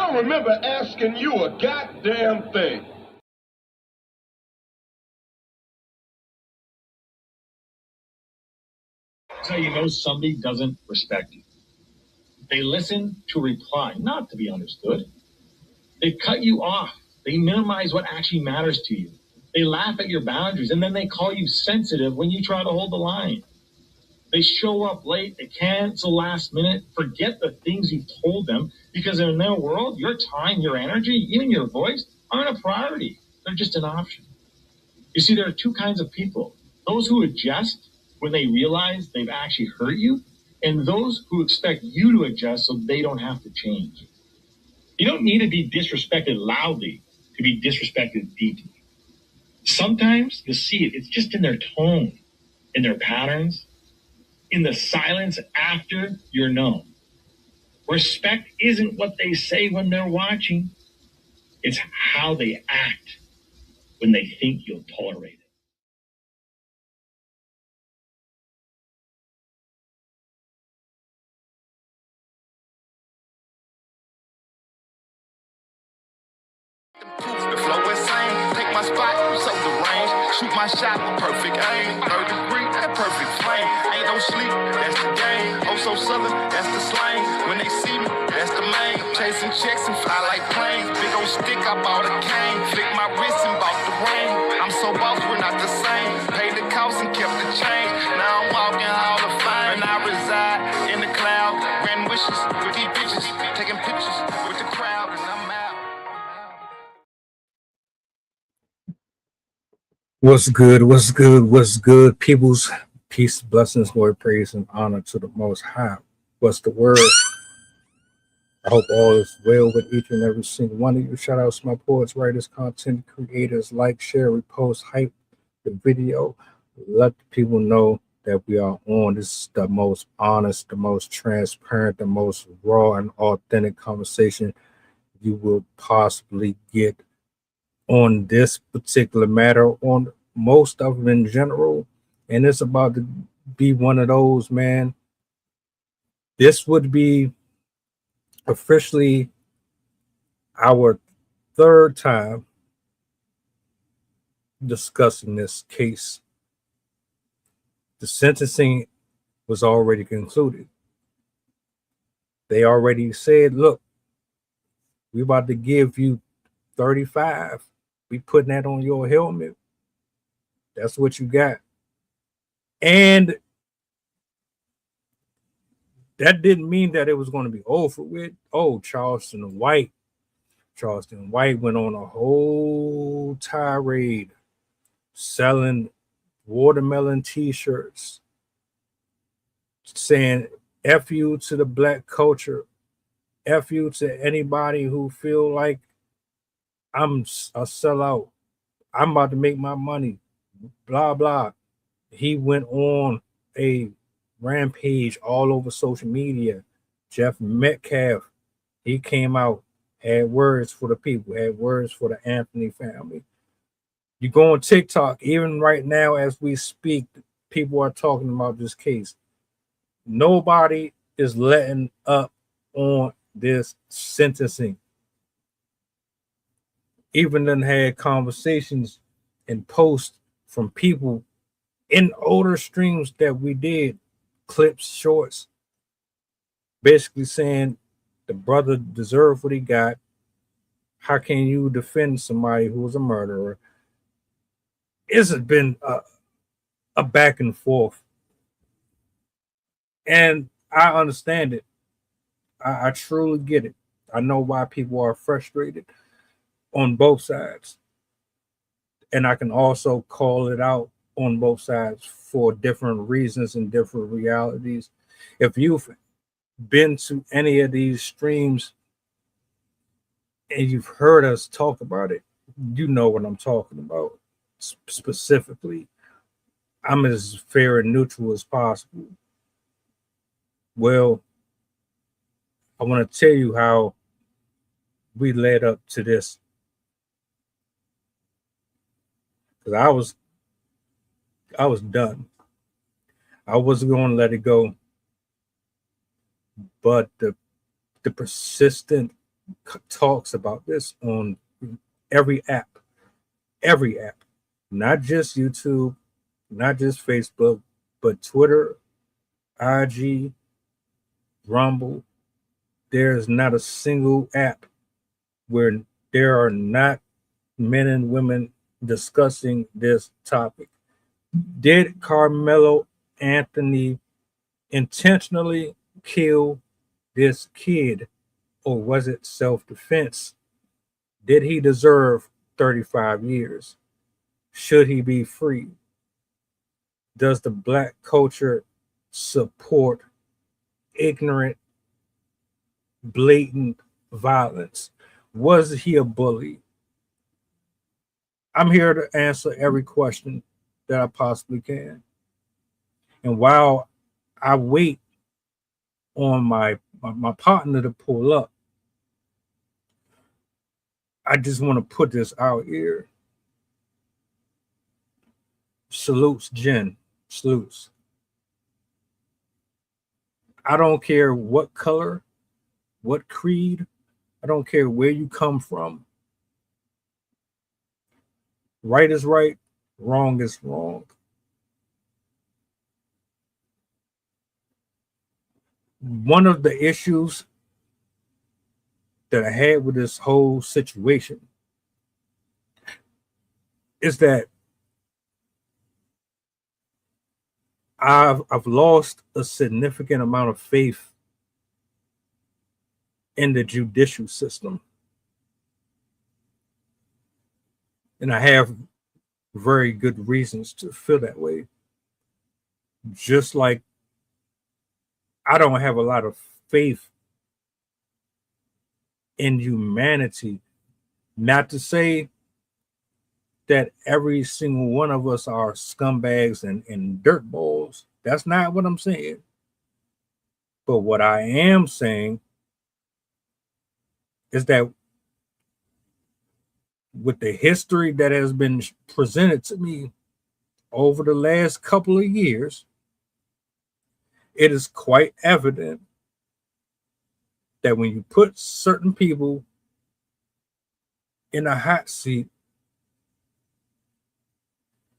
don't remember asking you a goddamn thing. So you know somebody doesn't respect you. They listen to reply, not to be understood. They cut you off. They minimize what actually matters to you. They laugh at your boundaries, and then they call you sensitive when you try to hold the line. They show up late, they cancel last minute, forget the things you've told them, because in their world, your time, your energy, even your voice aren't a priority. They're just an option. You see, there are two kinds of people. Those who adjust when they realize they've actually hurt you, and those who expect you to adjust so they don't have to change. You don't need to be disrespected loudly to be disrespected deeply. Sometimes you'll see it. It's just in their tone, in their patterns, in the silence after you're known. Respect isn't what they say when they're watching. It's how they act when they think you'll tolerate it. The flow insane, take my spot, so the range. Shoot my shot with perfect aim. 3rd degree, that perfect flame. Ain't no sleep, that's the game. Oh, so southern, that's the slang. When they see me, that's the main. Chasing checks and fly like planes. Big old stick, I bought a cane. Flick my wrist and bought the ring. I'm so boss, we're not the same. Paid the cost and kept the change. Now I'm walking Hall of Fame. And I reside in the cloud. Grand wishes with these bitches. Taking pictures with the crowd, and I'm out. What's good? What's good? What's good, peoples? Peace, blessings, glory, praise, and honor to the Most High. What's the word? I hope all is well with each and every single one of you. Shout out to my poets, writers, content creators. Like, share, repost, hype the video. Let the people know that we are on. This is the most honest, the most transparent, the most raw and authentic conversation you will possibly get on this particular matter, on most of them in general. And it's about to be one of those, man. This would be officially our 3rd time discussing this case. The sentencing was already concluded. They already said, look, we're about to give you 35. We putting that on your helmet. That's what you got. And that didn't mean that it was going to be over with. Oh, Charleston White went on a whole tirade selling watermelon t-shirts, saying F you to the black culture, F you to anybody who feel like I'm a sellout, I'm about to make my money, blah, blah. He went on a rampage all over social media. Jeff Metcalf, he came out, had words for the people, had words for the Anthony family. You go on TikTok, even right now as we speak, people are talking about this case. Nobody is letting up on this sentencing. Even then had conversations and posts from people in older streams that we did, clips, shorts, basically saying the brother deserved what he got. How can you defend somebody who was a murderer? It's been a back and forth. And I understand it. I truly get it. I know why people are frustrated on both sides. And I can also call it out on both sides for different reasons and different realities. If you've been to any of these streams and you've heard us talk about it, you know what I'm talking about. Specifically, I'm as fair and neutral as possible. Well, I want to tell you how we led up to this. Because I was done. I wasn't going to let it go. But the persistent talks about this on every app, not just YouTube, not just Facebook, but Twitter, IG, Rumble. There's not a single app where there are not men and women discussing this topic. Did Karmelo Anthony intentionally kill this kid, or was it self-defense? Did he deserve 35 years? Should he be free? Does the black culture support ignorant, blatant violence? Was he a bully? I'm here to answer every question that I possibly can. And while I wait on my partner to pull up, I just want to put this out here. Salutes, Jen. Salutes. I don't care what color, what creed. I don't care where you come from. Right is right, wrong is wrong. One of the issues that I had with this whole situation is that I've lost a significant amount of faith in the judicial system. And I have very good reasons to feel that way. Just like I don't have a lot of faith in humanity. Not to say that every single one of us are scumbags and dirtballs. That's not what I'm saying. But what I am saying is that with the history that has been presented to me over the last couple of years, it is quite evident that when you put certain people in a hot seat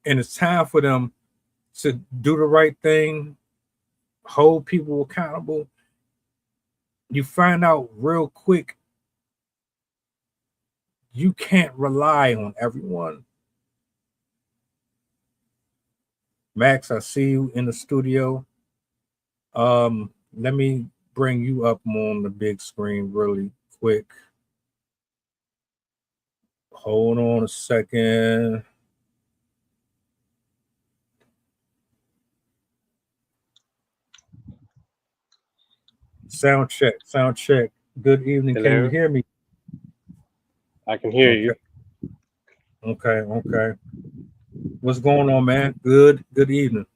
and it's time for them to do the right thing, hold people accountable, you find out real quick you can't rely on everyone. Max, I see you in the studio. Let me bring you up on the big screen really quick. Hold on a second. Sound check, sound check. Good evening. Hello? Can you hear me? I can hear you. Okay. What's going on, man? Good evening.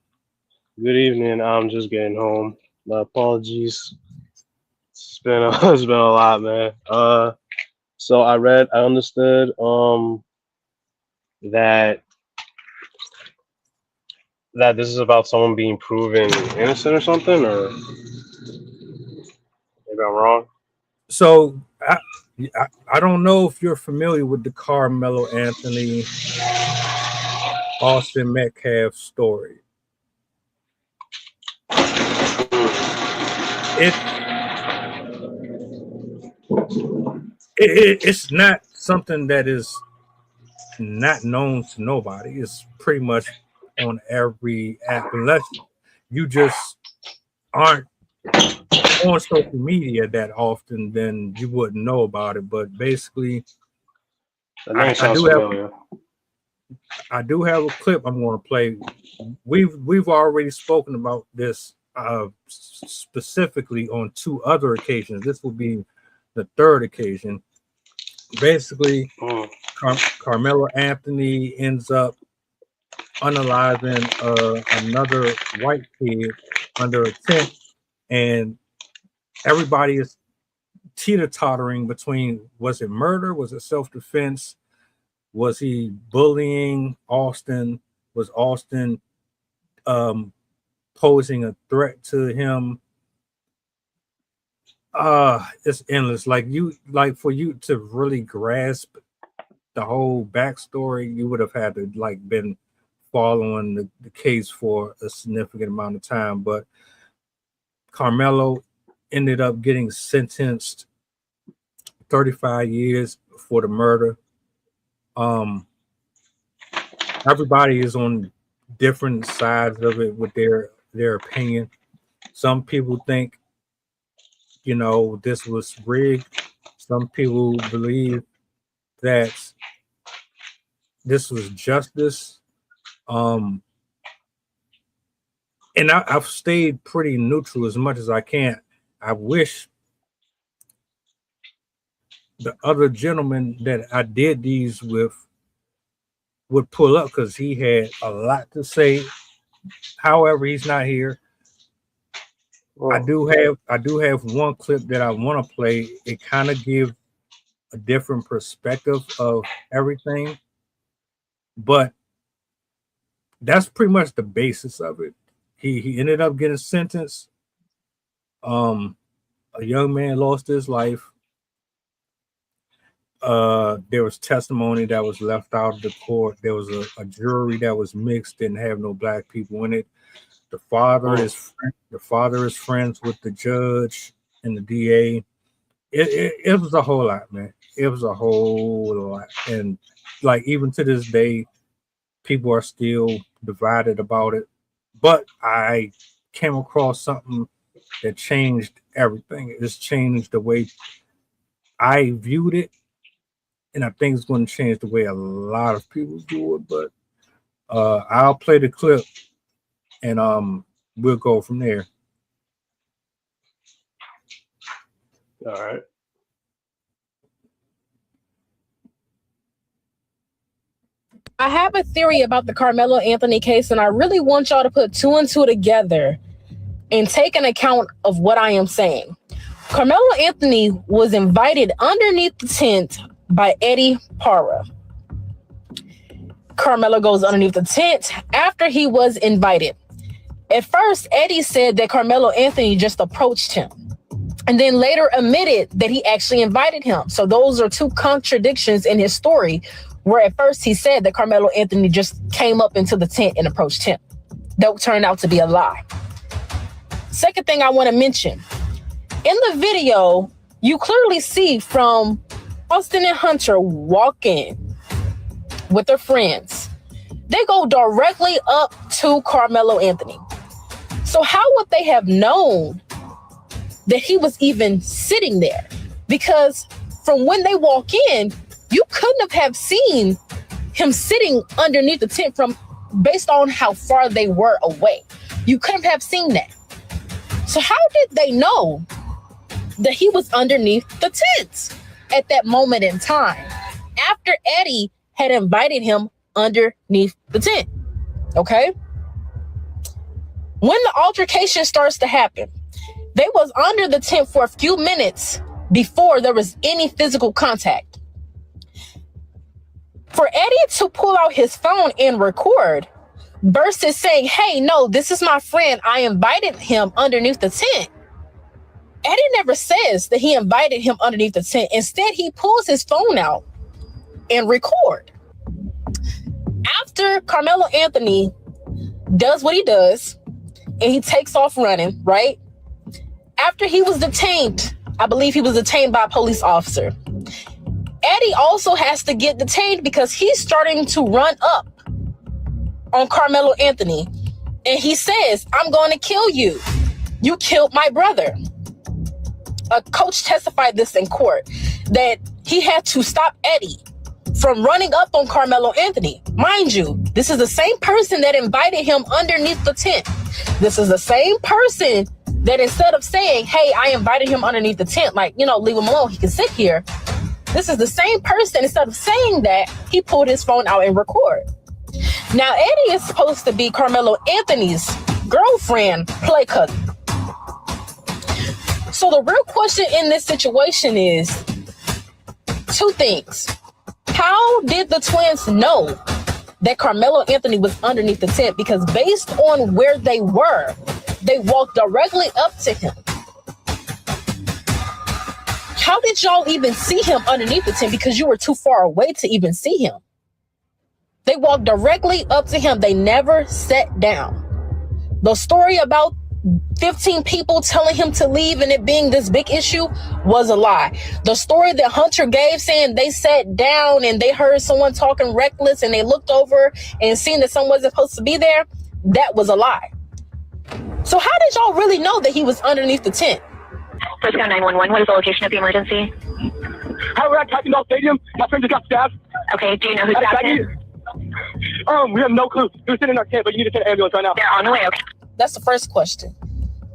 Good evening. I'm just getting home. My apologies. It's been it's been a lot, man. So I understood that this is about someone being proven innocent or something, or maybe I'm wrong. So I don't know if you're familiar with the Karmelo Anthony Austin Metcalf story. It's not something that is not known to nobody. It's pretty much on every app, unless you just aren't on social media that often, then you wouldn't know about it. But basically, I do have a clip I'm going to play. We've already spoken about this specifically on 2 other occasions. This will be the 3rd occasion. Basically, Karmelo Anthony ends up analyzing another white kid under a tent, and everybody is teeter-tottering between, was it murder? Was it self-defense? Was he bullying Austin? Was Austin posing a threat to him? It's endless. Like for you to really grasp the whole backstory, you would have had to like been following the case for a significant amount of time. But Karmelo ended up getting sentenced 35 years for the murder. Everybody is on different sides of it with their opinion. Some people think, this was rigged. Some people believe that this was justice. And I've stayed pretty neutral as much as I can. I wish the other gentleman that I did these with would pull up, because he had a lot to say. However, he's not here. I do have one clip that I want to play. It kind of gives a different perspective of everything, but that's pretty much the basis of it. He ended up getting sentenced. A young man lost his life. There was testimony that was left out of the court. There was a jury that was mixed, didn't have no black people in it. The father is friends with the judge and the DA. It was a whole lot, man. It was a whole lot, and like even to this day, people are still divided about it. But I came across something that changed everything. It's changed the way I viewed it, and I think it's going to change the way a lot of people view it. But I'll play the clip, and we'll go from there. All right. I have a theory about the Karmelo Anthony case, and I really want y'all to put two and two together and take an account of what I am saying. Karmelo Anthony was invited underneath the tent by Eddie Parra. Karmelo goes underneath the tent after he was invited. At first, Eddie said that Karmelo Anthony just approached him, and then later admitted that he actually invited him. So those are two contradictions in his story, where at first he said that Karmelo Anthony just came up into the tent and approached him. That turned out to be a lie. Second thing I want to mention, in the video, you clearly see from Austin and Hunter walking with their friends. They go directly up to Karmelo Anthony. So how would they have known that he was even sitting there? Because from when they walk in, you couldn't have seen him sitting underneath the tent based on how far they were away. You couldn't have seen that. So how did they know that he was underneath the tent at that moment in time, after Eddie had invited him underneath the tent? Okay. When the altercation starts to happen, they was under the tent for a few minutes before there was any physical contact. For Eddie to pull out his phone and record versus saying, hey, no, this is my friend, I invited him underneath the tent. Eddie never says that he invited him underneath the tent. Instead, he pulls his phone out and record. After Karmelo Anthony does what he does and he takes off running, right? After he was detained, I believe he was detained by a police officer. Eddie also has to get detained because he's starting to run up on Karmelo Anthony. And he says, I'm going to kill you. You killed my brother. A coach testified this in court, that he had to stop Eddie from running up on Karmelo Anthony. Mind you, this is the same person that invited him underneath the tent. This is the same person that instead of saying, hey, I invited him underneath the tent, like, leave him alone, he can sit here. This is the same person, instead of saying that, he pulled his phone out and record. Now, Eddie is supposed to be Karmelo Anthony's girlfriend, play cousin. So the real question in this situation is two things. How did the twins know that Karmelo Anthony was underneath the tent? Because based on where they were, they walked directly up to him. How did y'all even see him underneath the tent? Because you were too far away to even see him. They walked directly up to him. They never sat down. The story about 15 people telling him to leave and it being this big issue was a lie. The story that Hunter gave saying they sat down and they heard someone talking reckless and they looked over and seen that someone wasn't supposed to be there, that was a lie. So how did y'all really know that he was underneath the tent? First County 911, what is the location of the emergency? Hi, we're at Tackendall Stadium. My friend just got stabbed. Okay, do you know who stabbed him? We have no clue. He was sitting in our tent, but you need to send an ambulance right now. They're on the way, okay. That's the first question.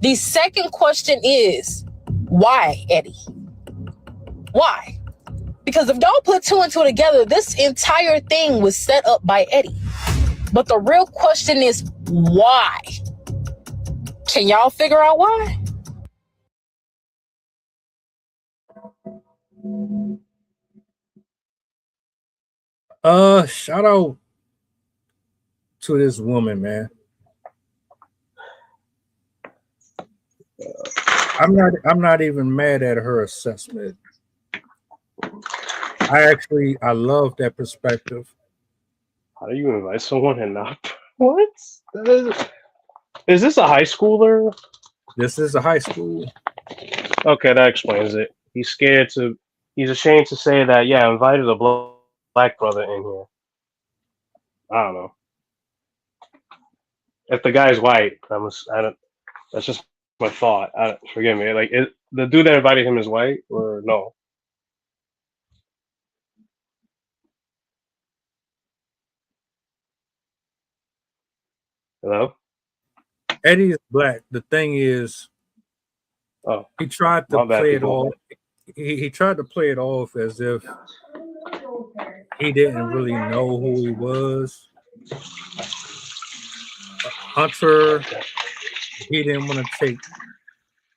The second question is, why, Eddie? Why? Because if y'all put two and two together, this entire thing was set up by Eddie. But the real question is, why? Can y'all figure out why? Shout out to this woman, man. I'm not even mad at her assessment. I love that perspective. How do you invite someone and not? What? Is this a high schooler? This is a high school. Okay, that explains it. He's ashamed to say that, yeah, I invited a black brother in here. I don't know. If the guy's white, that's just my thought. Forgive me. Like, the dude that invited him is white or no? Hello? Eddie is black. The thing is, he tried to play it off. He tried to play it off as if he didn't really know who he was. Hunter, he didn't want to take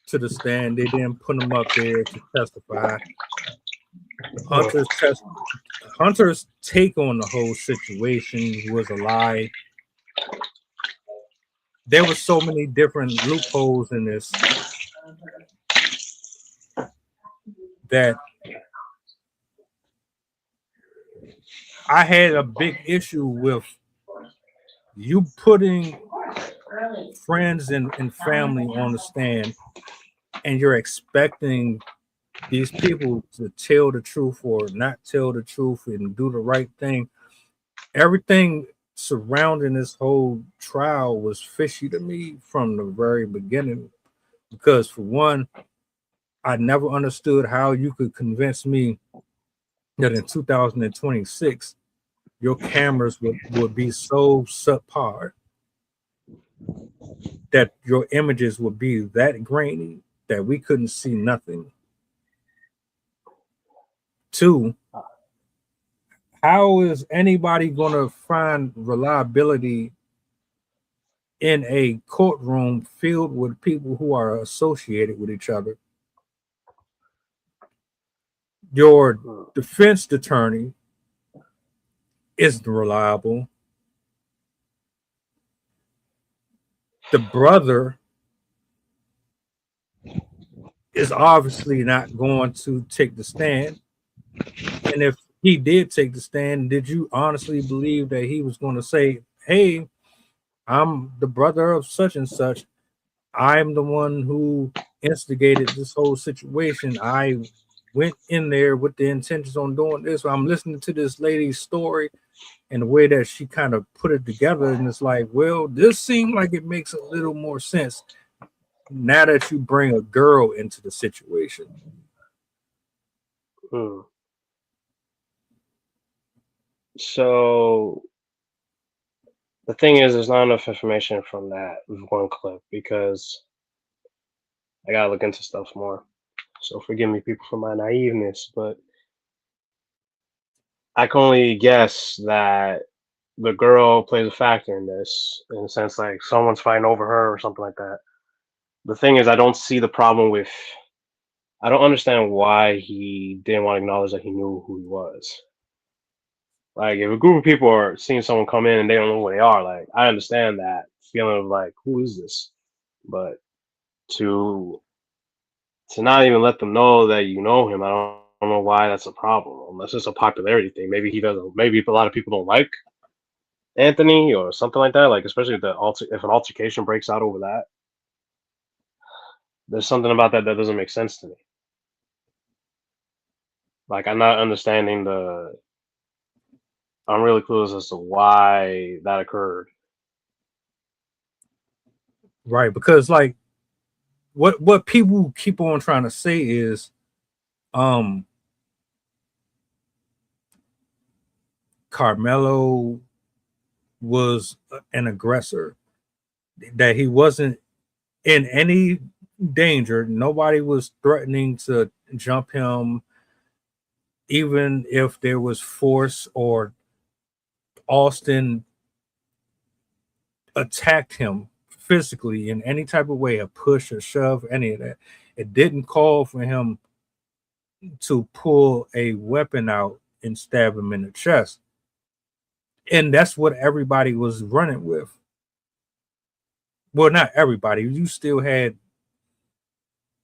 to the stand. They didn't put him up there to testify. Hunter's take on the whole situation was a lie. There were so many different loopholes in this that I had a big issue with you putting friends and family on the stand, and you're expecting these people to tell the truth or not tell the truth and do the right thing. Everything surrounding this whole trial was fishy to me from the very beginning, because for one, I never understood how you could convince me that in 2026 your cameras would be so subpar, that your images would be that grainy that we couldn't see nothing. Two, how is anybody going to find reliability in a courtroom filled with people who are associated with each other? Your defense attorney isn't reliable. The brother is obviously not going to take the stand. And if he did take the stand, did you honestly believe that he was going to say, hey, I'm the brother of such and such. I'm the one who instigated this whole situation. I went in there with the intentions on doing this. I'm listening to this lady's story and the way that she kind of put it together. And it's like, well, this seemed like it makes a little more sense now that you bring a girl into the situation. So the thing is, there's not enough information from that one clip because I gotta look into stuff more. So forgive me, people, for my naiveness, but I can only guess that the girl plays a factor in this, in a sense, like someone's fighting over her or something like that. The thing is, I don't see the problem with. I don't understand why he didn't want to acknowledge that he knew who he was. Like, if a group of people are seeing someone come in and they don't know who they are, like, I understand that feeling of like, who is this? But to to not even let them know that you know him, I don't know why that's a problem. Unless it's a popularity thing. Maybe he doesn't. Maybe a lot of people don't like Anthony or something like that. Like especially if if an altercation breaks out over that, there's something about that that doesn't make sense to me. Like I'm not understanding the. I'm really clueless as to why that occurred. Right, because like what people keep on trying to say is Karmelo was an aggressor, that he wasn't in any danger. Nobody was threatening to jump him, even if there was force or Austin attacked him physically in any type of way, a push, a shove, any of that. It didn't call for him to pull a weapon out and stab him in the chest. And that's what everybody was running with. Well, not everybody. You still had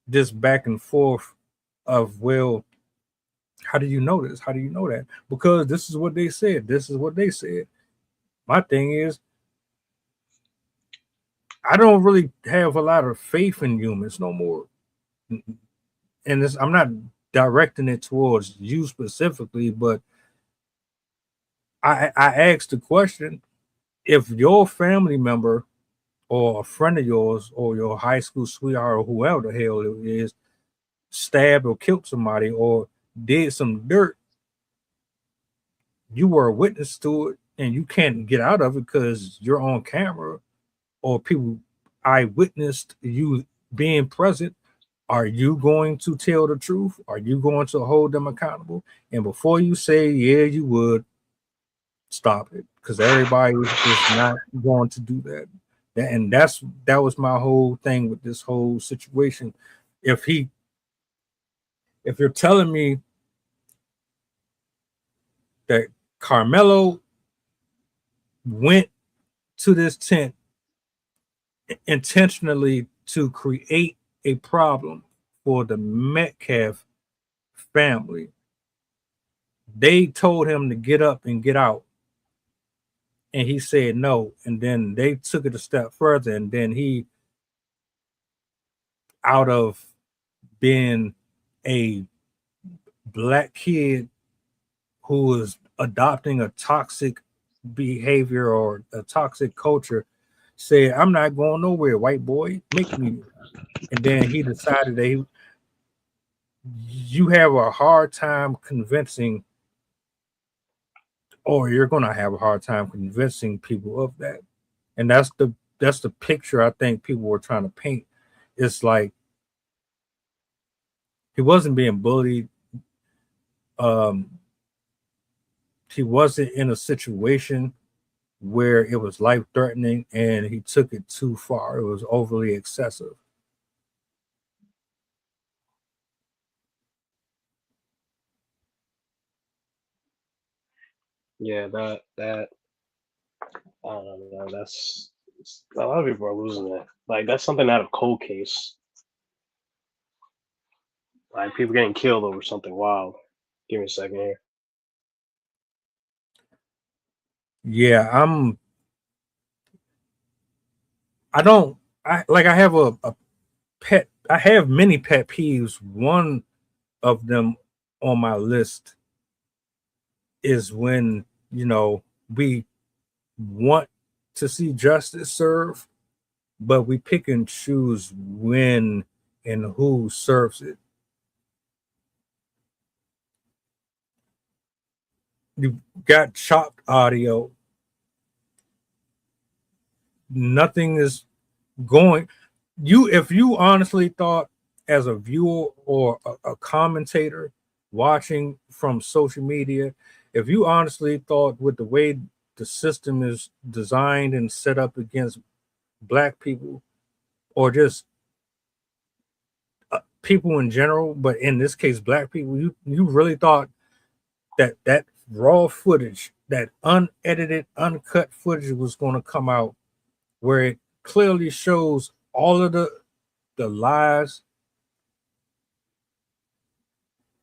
this back and forth of, well, how do you know this? How do you know that? Because this is what they said. This is what they said. My thing is, I don't really have a lot of faith in humans no more. And this, I'm not directing it towards you specifically, but I asked the question, if your family member or a friend of yours or your high school sweetheart or whoever the hell it is stabbed or killed somebody or did some dirt, you were a witness to it and you can't get out of it because you're on camera or people eyewitnessed you being present, are you going to tell the truth? Are you going to hold them accountable? And before you say, yeah, you would, stop it, because everybody is not going to do that. And that was my whole thing with this whole situation. If you're telling me that Karmelo went to this tent intentionally to create a problem for the Metcalf family, they told him to get up and get out, and he said no, and then they took it a step further, and then he, out of being a black kid who was adopting a toxic behavior or a toxic culture, said, I'm not going nowhere, white boy, make me. And then he decided that you have a hard time convincing, or you're going to have a hard time convincing people of that. And that's the picture I think people were trying to paint. It's like he wasn't being bullied. He wasn't in a situation where it was life threatening, and he took it too far. It was overly excessive. Yeah, that I don't know. That's a lot of people are losing it. Like that's something out of cold case. Like people getting killed over something wild. Give me a second here. Yeah, I have a pet. I have many pet peeves. One of them on my list is when, we want to see justice served, but we pick and choose when and who serves it. You got chopped audio. Nothing is going. If you honestly thought, as a viewer or a commentator watching from social media, if you honestly thought with the way the system is designed and set up against black people, or just people in general, but in this case black people, you really thought that raw footage, that unedited, uncut footage was going to come out where it clearly shows all of the lies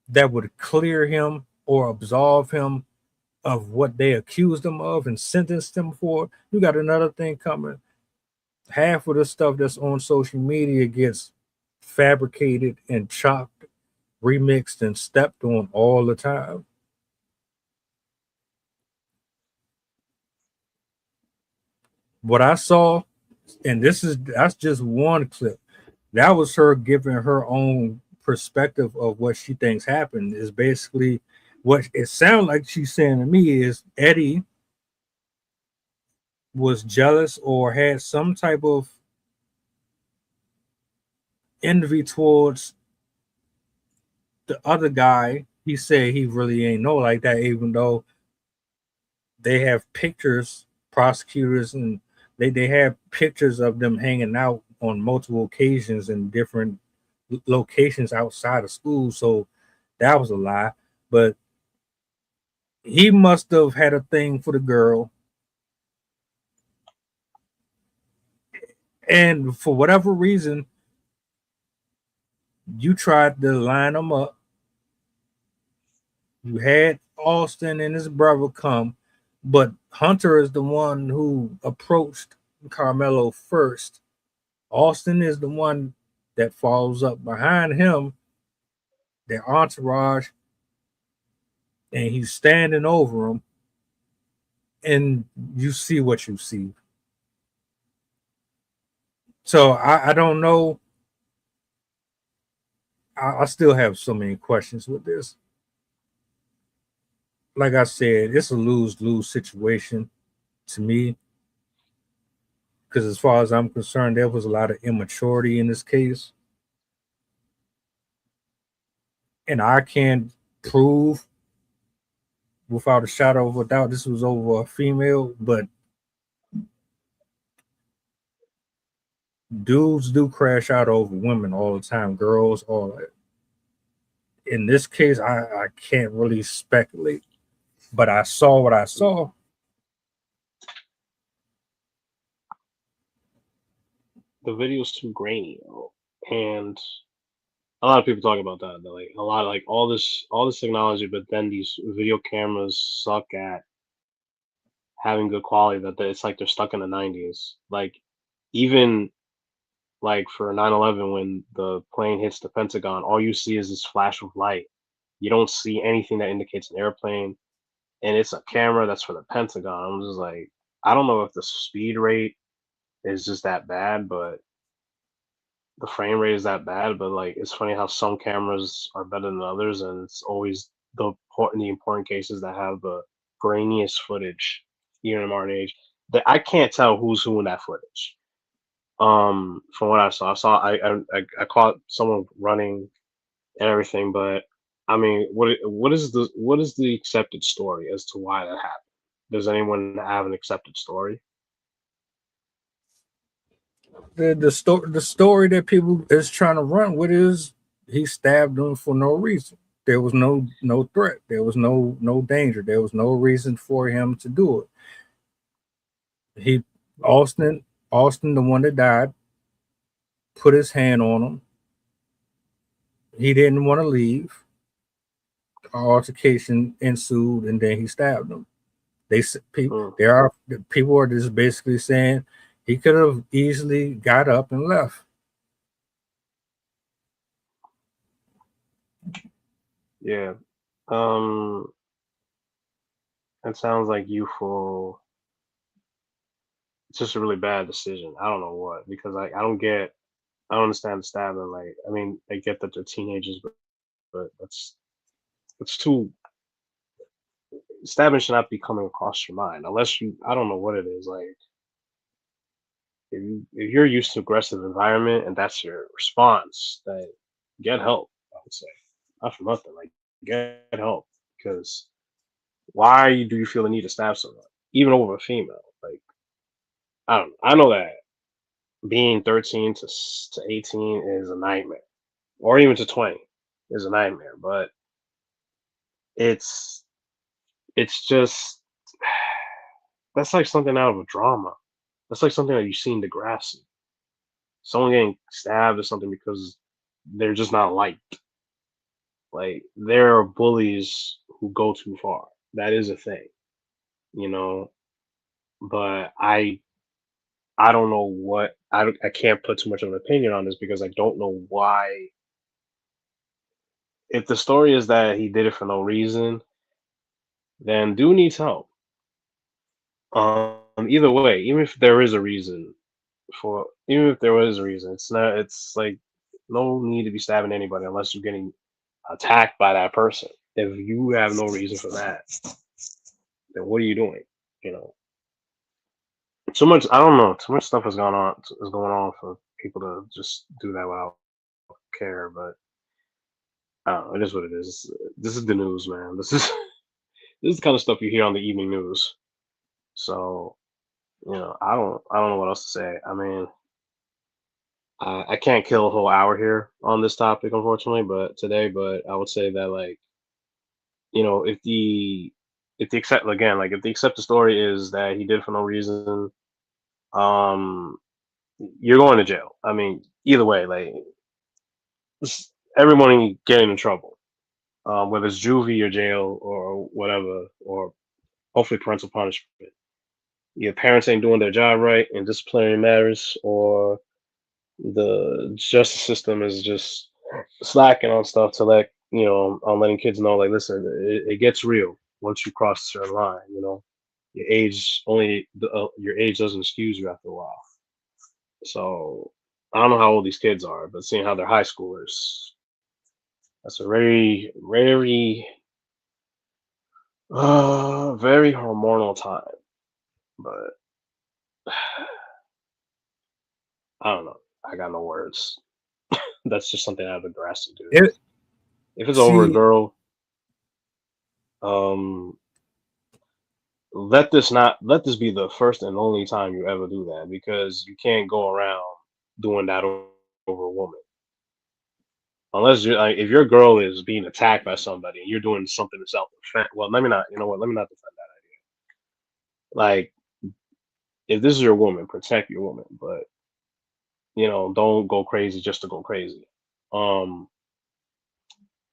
that would clear him or absolve him of what they accused him of and sentenced him for. You got another thing coming. Half of the stuff that's on social media gets fabricated and chopped, remixed, and stepped on all the time. What I saw, and that's just one clip. That was her giving her own perspective of what she thinks happened. Is basically what it sounds like she's saying to me is Eddie was jealous or had some type of envy towards the other guy. He said he really ain't know like that, even though they have pictures, prosecutors, and they have pictures of them hanging out on multiple occasions in different locations outside of school. So that was a lie. But he must have had a thing for the girl. And for whatever reason, you tried to line them up. You had Austin and his brother come, but Hunter is the one who approached Carmelo first. Austin is the one that follows up behind him, their entourage, and he's standing over him, and you see what you see. So I don't know. I still have so many questions with this. Like I said, it's a lose-lose situation to me. Because as far as I'm concerned, there was a lot of immaturity in this case. And I can't prove without a shadow of a doubt this was over a female, but dudes do crash out over women all the time, girls, all that. In this case, I can't really speculate, but I saw what I saw. The video's too grainy, and a lot of people talk about that. Like a lot of like all this technology, but then these video cameras suck at having good quality. That it's like they're stuck in the 90s. Like even like for 9/11, when the plane hits the Pentagon, all you see is this flash of light. You don't see anything that indicates an airplane, and it's a camera that's for the Pentagon. I'm just like, I don't know if the speed rate is just that bad, but the frame rate is that bad. But like, it's funny how some cameras are better than others, and it's always the important cases that have the grainiest footage, even in modern age. That I can't tell who's who in that footage. From what I caught someone running and everything, but I mean, what is the accepted story as to why that happened? Does anyone have an accepted story? The story that people is trying to run with is he stabbed him for no reason. There was no threat. There was no danger. There was no reason for him to do it. He Austin, the one that died, put his hand on him. He didn't want to leave. Altercation ensued, and then he stabbed him. People are just basically saying he could have easily got up and left. Yeah. It sounds like youthful. It's just a really bad decision. I don't know what, because I don't understand the stabbing. Like, I mean, I get that they're teenagers, but it's too stabbing should not be coming across your mind unless I don't know what it is. Like, if you're used to aggressive environment and that's your response, then get help. I would say, not for nothing. Like, get help, because why do you feel the need to stab someone, even over a female? Like, I don't. I know that being 13 to 18 is a nightmare, or even to 20 is a nightmare. But it's just that's like something out of a drama. That's like something that you see in Degrassi. Someone getting stabbed or something because they're just not liked. Like there are bullies who go too far. That is a thing, you know. But I don't know what I can't put too much of an opinion on this because I don't know why. If the story is that he did it for no reason, then dude needs help. Either way, even if there is a reason even if there was a reason, it's not. It's like no need to be stabbing anybody unless you're getting attacked by that person. If you have no reason for that, then what are you doing? You know, so much. I don't know. Too much stuff is going on for people to just do that without care. But I don't know. It is what it is. This is the news, man. This is the kind of stuff you hear on the evening news. So I don't know what else to say. I mean, I can't kill a whole hour here on this topic, unfortunately, but I would say that like if the accept again like if the accept the story is that he did it for no reason, um, you're going to jail. I mean, either way, like everyone getting in trouble, whether it's juvie or jail or whatever, or hopefully parental punishment. Your parents ain't doing their job right in disciplinary matters, or the justice system is just slacking on stuff to let on letting kids know like listen, it gets real once you cross a certain line. Your age doesn't excuse you after a while. So I don't know how old these kids are, but seeing how they're high schoolers, that's a very hormonal time. But I don't know, I got no words. That's just something out of the grass to do. It If it's over a see girl, um, let this be the first and only time you ever do that, because you can't go around doing that over a woman. Unless if your girl is being attacked by somebody and you're doing something to self defense. Well, let me not. You know what? Let me not defend that idea. Like, if this is your woman, protect your woman, but don't go crazy just to go crazy. Um,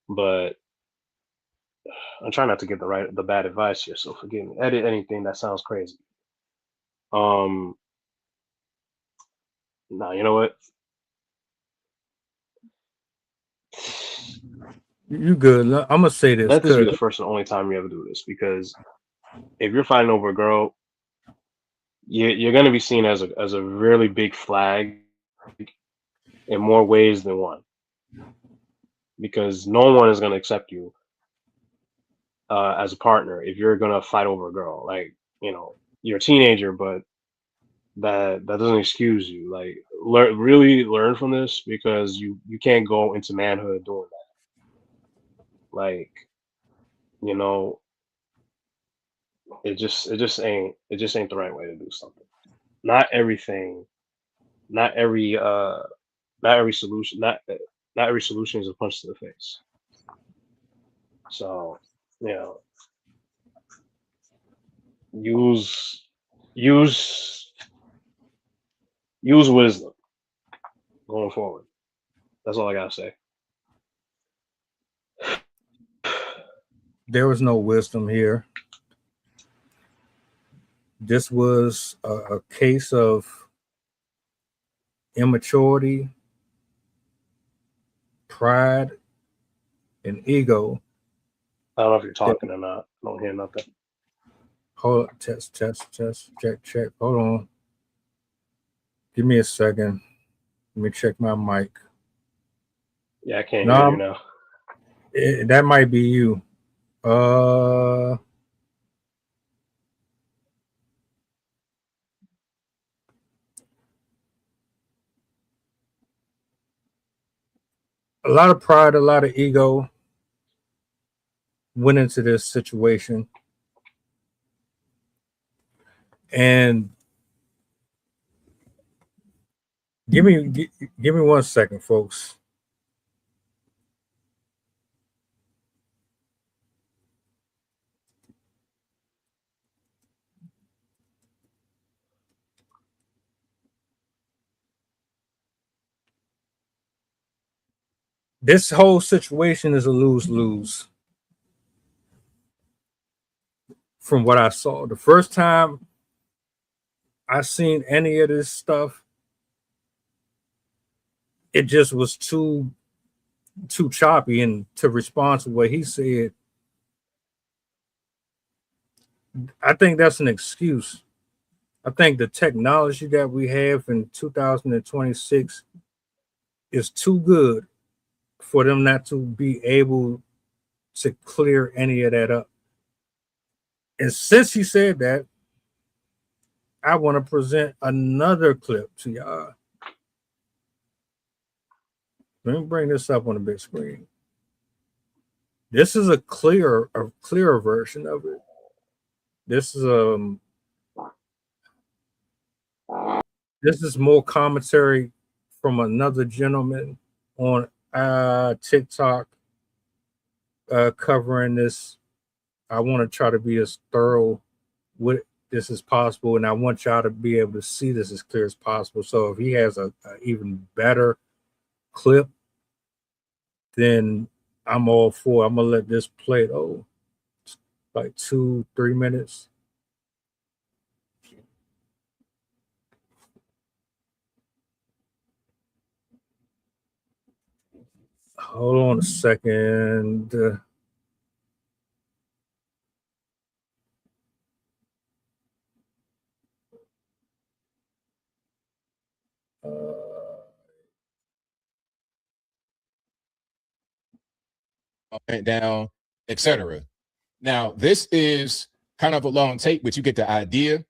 but I'm trying not to give the bad advice here, so forgive me. Edit anything that sounds crazy. Um, Nah, you know what? you good. I'm gonna say this Let this be because the first and only time you ever do this, because if you're fighting over a girl, you're going to be seen as a really big flag in more ways than one, because no one is going to accept you as a partner if you're going to fight over a girl. Like, you're a teenager, but that doesn't excuse you. Like, really learn from this, because you can't go into manhood doing that. Like, you know, it just ain't the right way to do something. Not everything, not every not every solution, not every solution is a punch to the face. So, you know, use use use wisdom going forward. That's all I gotta say. there was no wisdom here. This was a case of immaturity, pride, and ego. I don't know if you're That, talking or not. I don't hear nothing. hold test, check. Hold on. Give me a second. Let me check my mic. Yeah, I can't hear you No, now. that might be you. A lot of pride, a lot of ego went into this situation, and give me 1 second, folks. This whole situation is a lose-lose from what I saw. The first time I seen any of this stuff, it just was too choppy. And to respond to what he said, I think that's an excuse. I think the technology that we have in 2026 is too good for them not to be able to clear any of that up. And since he said that, I want to present another clip to y'all. Let me bring this up on the big screen. This is a clearer version of it. This is more commentary from another gentleman on TikTok covering this. I want to try to be as thorough with this as possible, and I want y'all to be able to see this as clear as possible. So if he has a even better clip, then I'm all for it. I'm gonna let this play. Oh, like 2-3 minutes. Hold on a second. Went down, etc. Now, this is kind of a long tape, but you get the idea.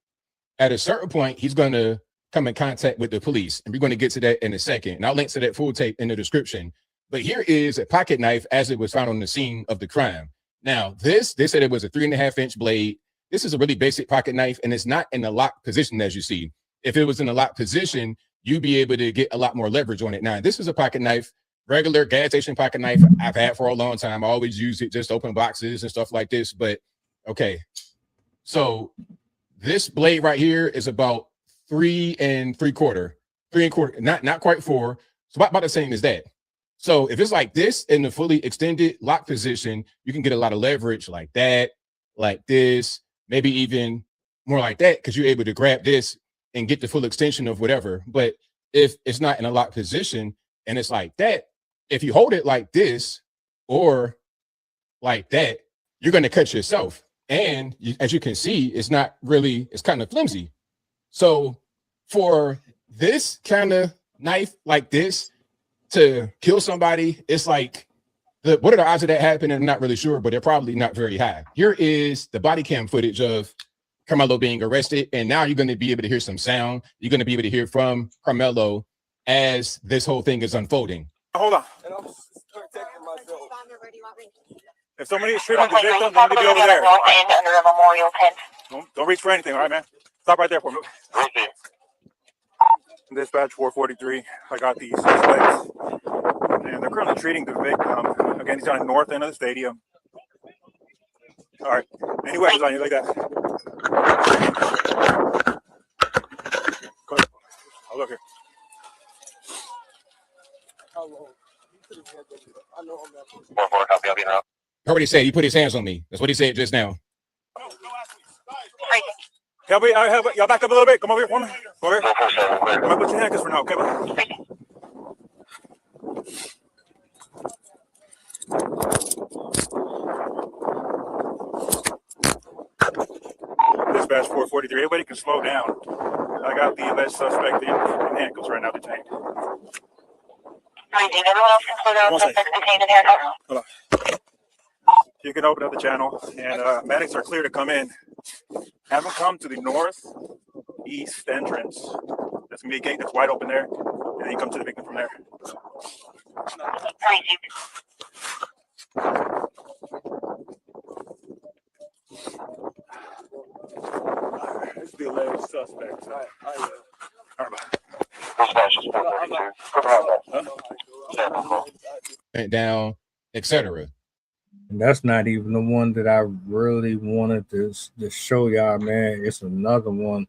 At a certain point, he's going to come in contact with the police, and we're going to get to that in a second. And I'll link to that full tape in the description. But here is a pocket knife as it was found on the scene of the crime. Now, they said it was a 3.5-inch blade. This is a really basic pocket knife, and it's not in a locked position, as you see. If it was in a locked position, you'd be able to get a lot more leverage on it. Now, this is a pocket knife, regular gas station pocket knife I've had for a long time. I always use it just to open boxes and stuff like this. But okay, so this blade right here is about 3 3/4, not quite 4. So about the same as that. So if it's like this in the fully extended lock position, you can get a lot of leverage like that, like this, maybe even more like that, because you're able to grab this and get the full extension of whatever. But if it's not in a locked position and it's like that, if you hold it like this or like that, you're going to cut yourself. And as you can see, it's not really, it's kind of flimsy. So for this kind of knife like this to kill somebody, it's like, what are the odds of that happening? I'm not really sure, but they're probably not very high. Here is the body cam footage of Karmelo being arrested. And now you're going to be able to hear some sound. You're going to be able to hear from Karmelo as this whole thing is unfolding. Hold on. If somebody is treating the victim, they need to be over there. Don't reach for anything, all right, man? Stop right there for me. Dispatch 443. I got these suspects, and they're currently treating the victim. Again, he's on the north end of the stadium. All right. Any weapons on you like that? Go ahead. I'll look here. Heard what he said. He put his hands on me. That's what he said just now. Help me. Y'all back up a little bit. Come over here for me. Over here. I'm gonna put your handcuffs for now, okay? Dispatch 443. Everybody can slow down. I got the alleged suspect in handcuffs right now detained. Everyone else can slow down. Suspects detained in handcuffs. Hold on. You can open up the channel, and medics are clear to come in. Have them come to the northeast entrance. There's gonna be a gate that's wide open there, and then you come to the victim from there. This is the alleged suspect. Went down, etc. And that's not even the one that I really wanted to show y'all, man. It's another one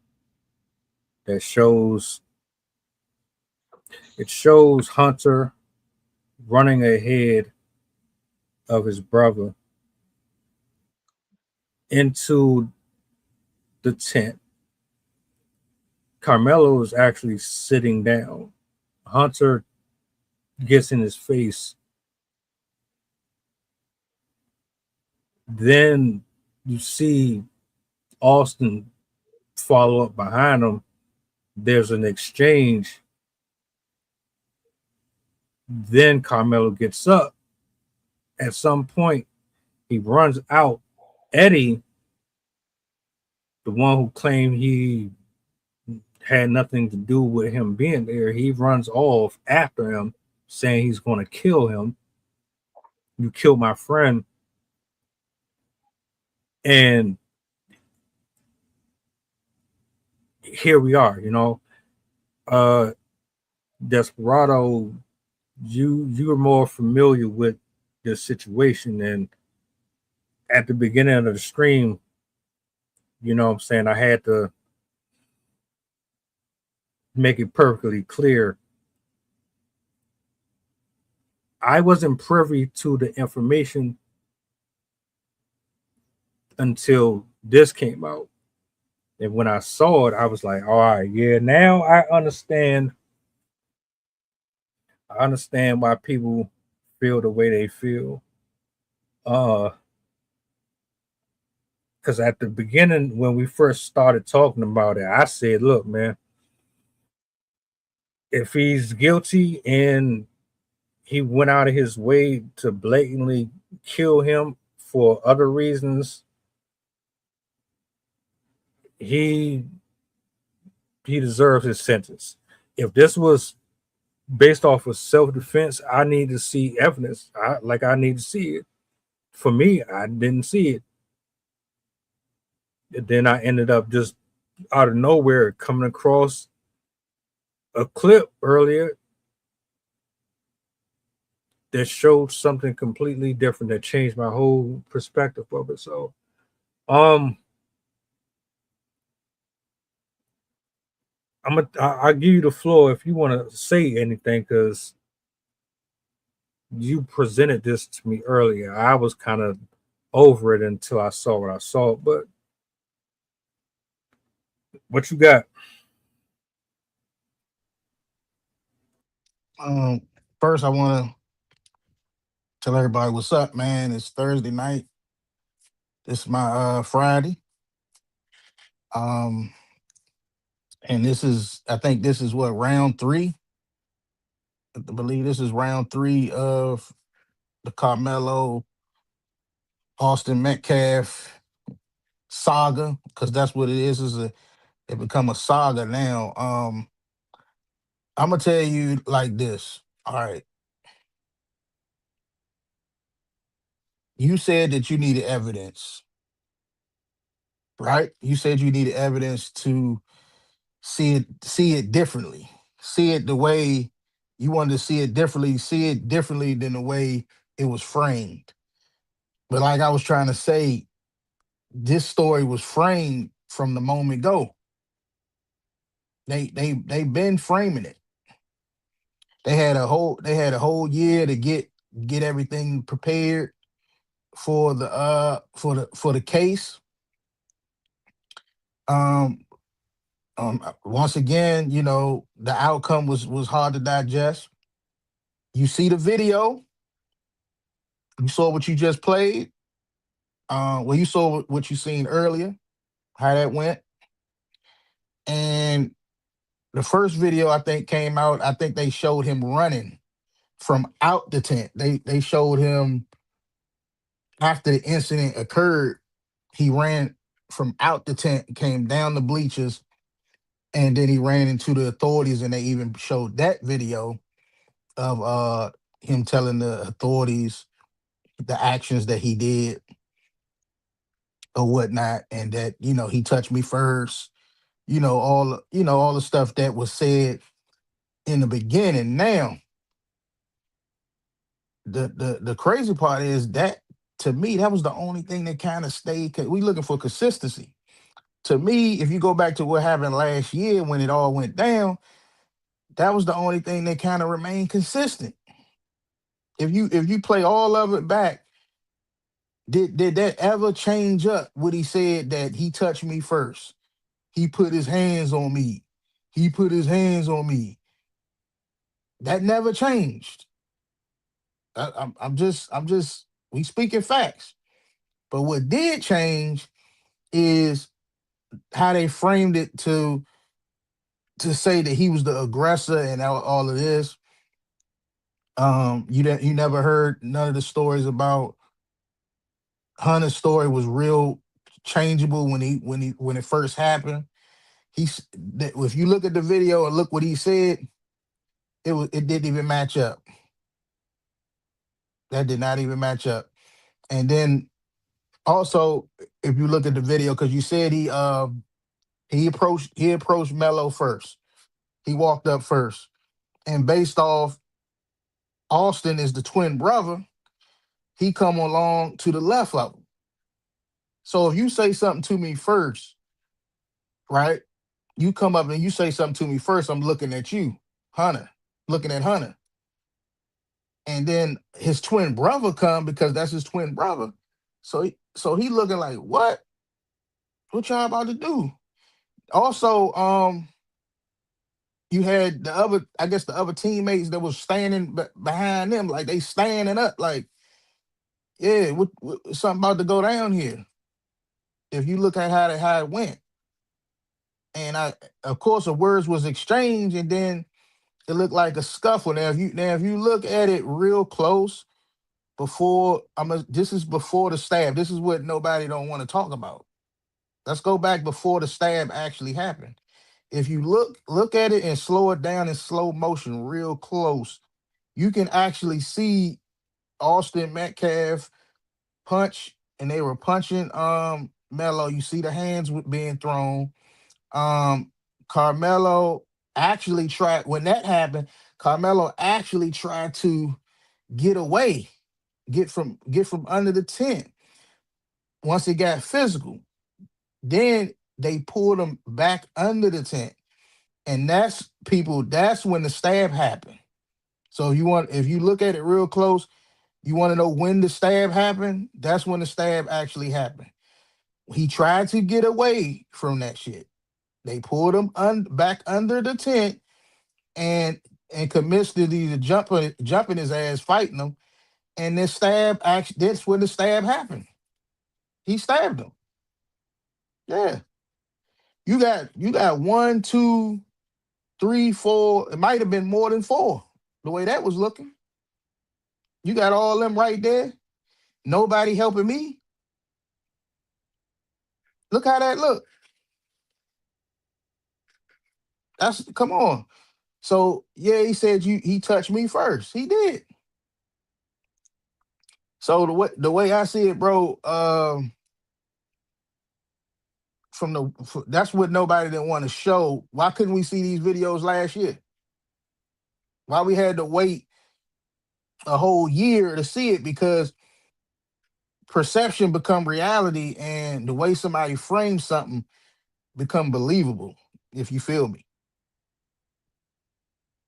that shows Hunter running ahead of his brother into the tent. Karmelo is actually sitting down. Hunter gets in his face. Then you see Austin follow up behind him. There's an exchange. Then Karmelo gets up. At some point, he runs out. Eddie, the one who claimed he had nothing to do with him being there, he runs off after him, saying he's going to kill him. You killed my friend. And here we are, Desperado, you are more familiar with this situation, and at the beginning of the stream, I'm saying, I had to make it perfectly clear. I wasn't privy to the information until this came out. And when I saw it, I was like, all right, yeah, now I understand. I understand why people feel the way they feel. Because at the beginning, when we first started talking about it, I said, look, man, if he's guilty and he went out of his way to blatantly kill him for other reasons, he deserves his sentence. If this was based off of self-defense, I need to see evidence. I need to see it. For me, I didn't see it. And then I ended up just out of nowhere coming across a clip earlier that showed something completely different that changed my whole perspective of it. So, I'll give you the floor if you want to say anything, because you presented this to me earlier. I was kind of over it until I saw what I saw. But what you got? First, I want to tell everybody what's up, man. It's Thursday night. This is my Friday. And I think this is what, round 3? I believe this is round 3 of the Carmelo Austin Metcalf saga, because that's what it is. It become a saga now. I'm gonna tell you like this. All right. You said that you needed evidence, right? You said you needed evidence to see it differently. See it the way you wanted to see it differently than the way it was framed. But like I was trying to say, this story was framed from the moment go. They've been framing it. They had a whole year to get everything prepared for the case. Once again, the outcome was hard to digest. You see the video, you saw what you just played. Well, you saw what you seen earlier, how that went. And the first video I think came out, I think they showed him running from out the tent. They showed him after the incident occurred, he ran from out the tent, came down the bleachers, and then he ran into the authorities, and they even showed that video of him telling the authorities the actions that he did or whatnot, and that he touched me first, all the stuff that was said in the beginning. Now the crazy part is that, to me, that was the only thing that kind of stayed. We looking for consistency. To me, if you go back to what happened last year when it all went down, that was the only thing that kind of remained consistent. If you play all of it back, did that ever change up what he said that he touched me first? He put his hands on me. He put his hands on me. That never changed. I'm just we speaking facts. But what did change is how they framed it to say that he was the aggressor and all of this. You never heard none of the stories about Hunter's story was real changeable when it first happened. If you look at the video and look what he said, it didn't even match up. That did not even match up. And then also, if you look at the video, because you said he approached Mello first. He walked up first, and based off Austin is the twin brother, he come along to the left of him. So if you say something to me first, right? You come up and you say something to me first, I'm looking at you, Hunter, looking at Hunter. And then his twin brother come because that's his twin brother. So he looking like, what? What y'all about to do? Also, you had the other teammates that was standing behind them, like they standing up, like, yeah, what something about to go down here. If you look at how it went. And of course, the words was exchanged, and then it looked like a scuffle. Now, if you look at it real close, this is before the stab. This is what nobody don't want to talk about. Let's go back before the stab actually happened. If you look at it and slow it down in slow motion real close, you can actually see Austin Metcalf punch, and they were punching Mello. You see the hands being thrown. Karmelo actually tried, when that happened, Karmelo actually tried to get away, get from under the tent. Once it got physical, then they pulled him back under the tent. And that's when the stab happened. So if you look at it real close, you want to know when the stab happened? That's when the stab actually happened. He tried to get away from that shit. They pulled him back under the tent, and Commissar either jumping his ass, fighting him, and this stab that's when the stab happened. He stabbed him. Yeah. You got 1, 2, 3, 4. It might have been more than 4, the way that was looking. You got all them right there. Nobody helping me. Look how that look. Come on. So yeah, he said he touched me first. He did. So the way I see it, bro, that's what nobody didn't want to show. Why couldn't we see these videos last year? Why we had to wait a whole year to see it? Because perception become reality, and the way somebody frames something become believable, if you feel me.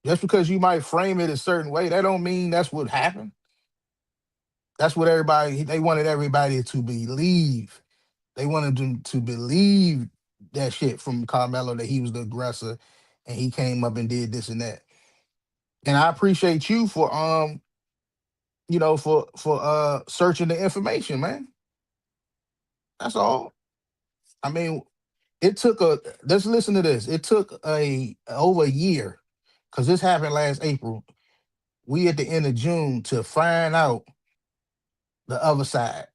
Just because you might frame it a certain way, that don't mean that's what happened. That's what they wanted everybody to believe. They wanted them to believe that shit from Karmelo, that he was the aggressor and he came up and did this and that. And I appreciate you for searching the information, man. That's all. I mean, let's listen to this. It took over a year, because this happened last April. We at the end of June to find out the other side.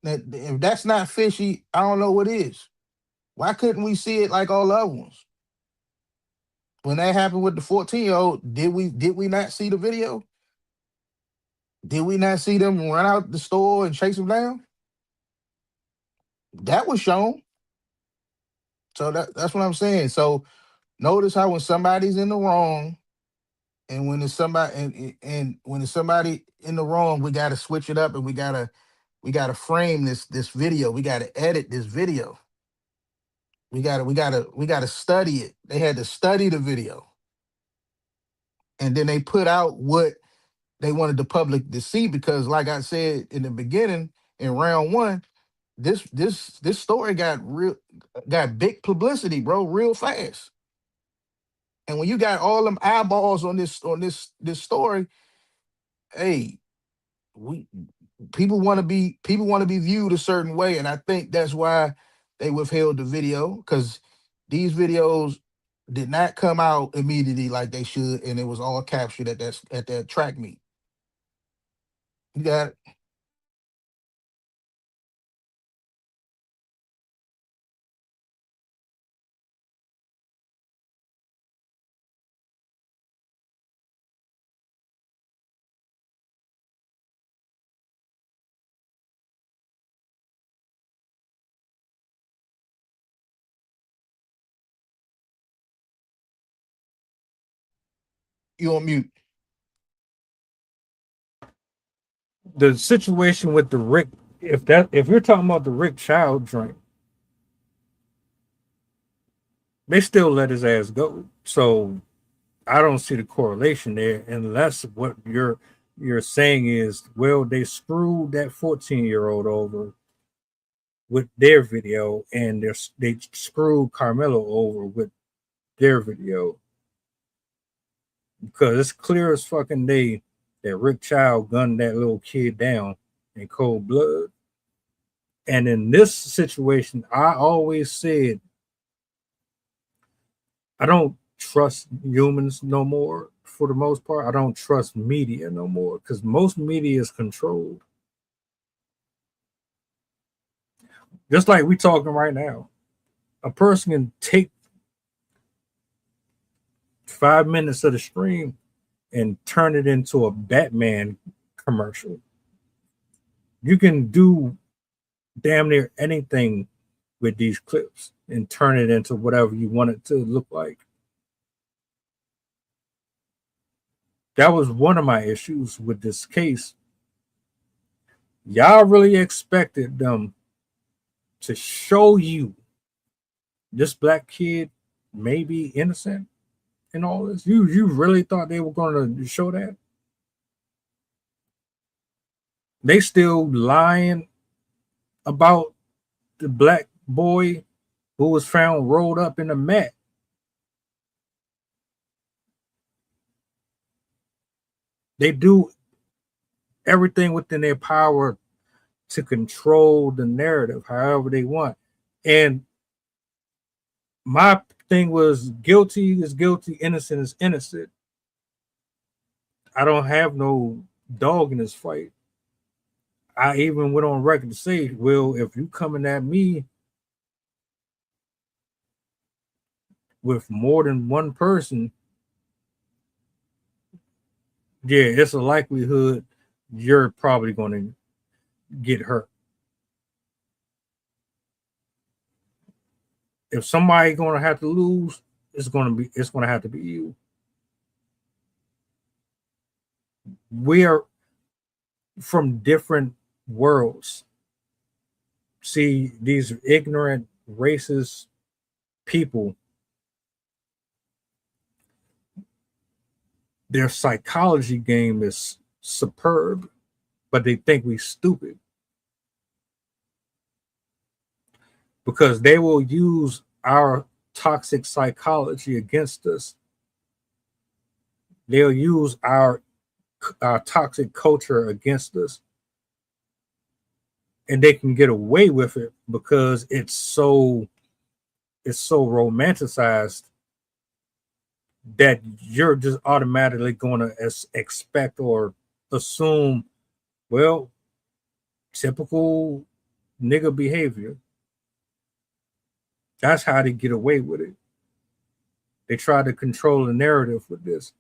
If that's not fishy, I don't know what is. Why couldn't we see it like all the other ones? When that happened with the 14-year-old, did we not see the video? Did we not see them run out the store and chase him down? That was shown. So that's what I'm saying. So notice how when somebody's in the wrong, and when it's somebody and when it's somebody in the wrong, we gotta switch it up, and we gotta frame this video. We gotta edit this video. We gotta study it. They had to study the video. And then they put out what they wanted the public to see because, like I said in the beginning, in round one, this story got big publicity, bro, real fast. And when you got all them eyeballs on this story, hey, we people want to be viewed a certain way, and I think that's why they withheld the video because these videos did not come out immediately like they should, and it was all captured at that track meet. You got it. You on mute. The situation with the Rick, if you're talking about the Rick Child drink, they still let his ass go. So I don't see the correlation there, unless what you're saying is, well, they screwed that 14-year-old over with their video, and they screwed Karmelo over with their video, because it's clear as fucking day that Rick Child gunned that little kid down in cold blood. And in this situation, I always said I don't trust humans no more. For the most part, I don't trust media no more because most media is controlled. Just like we talking right now, a person can take 5 minutes of the stream and turn it into a Batman commercial. You can do damn near anything with these clips and turn it into whatever you want it to look like. That was one of my issues with this case. Y'all really expected them to show you this black kid may be innocent in all this? You really thought they were going to show that? They still lying about the black boy who was found rolled up in a mat. They do everything within their power to control the narrative however they want. And my thing was, guilty is guilty, innocent is innocent. I don't have no dog in this fight. I even went on record to say, well, if you coming at me with more than one person, yeah, it's a likelihood you're probably going to get hurt. If somebody's going to have to lose, it's going to have to be you. We are from different worlds. See, these ignorant, racist people, their psychology game is superb, but they think we stupid because they will use our toxic psychology against us. They'll use our toxic culture against us, and they can get away with it because it's so romanticized that you're just automatically going to expect or assume, well, typical nigga behavior. That's how they get away with it. They try to control the narrative with this.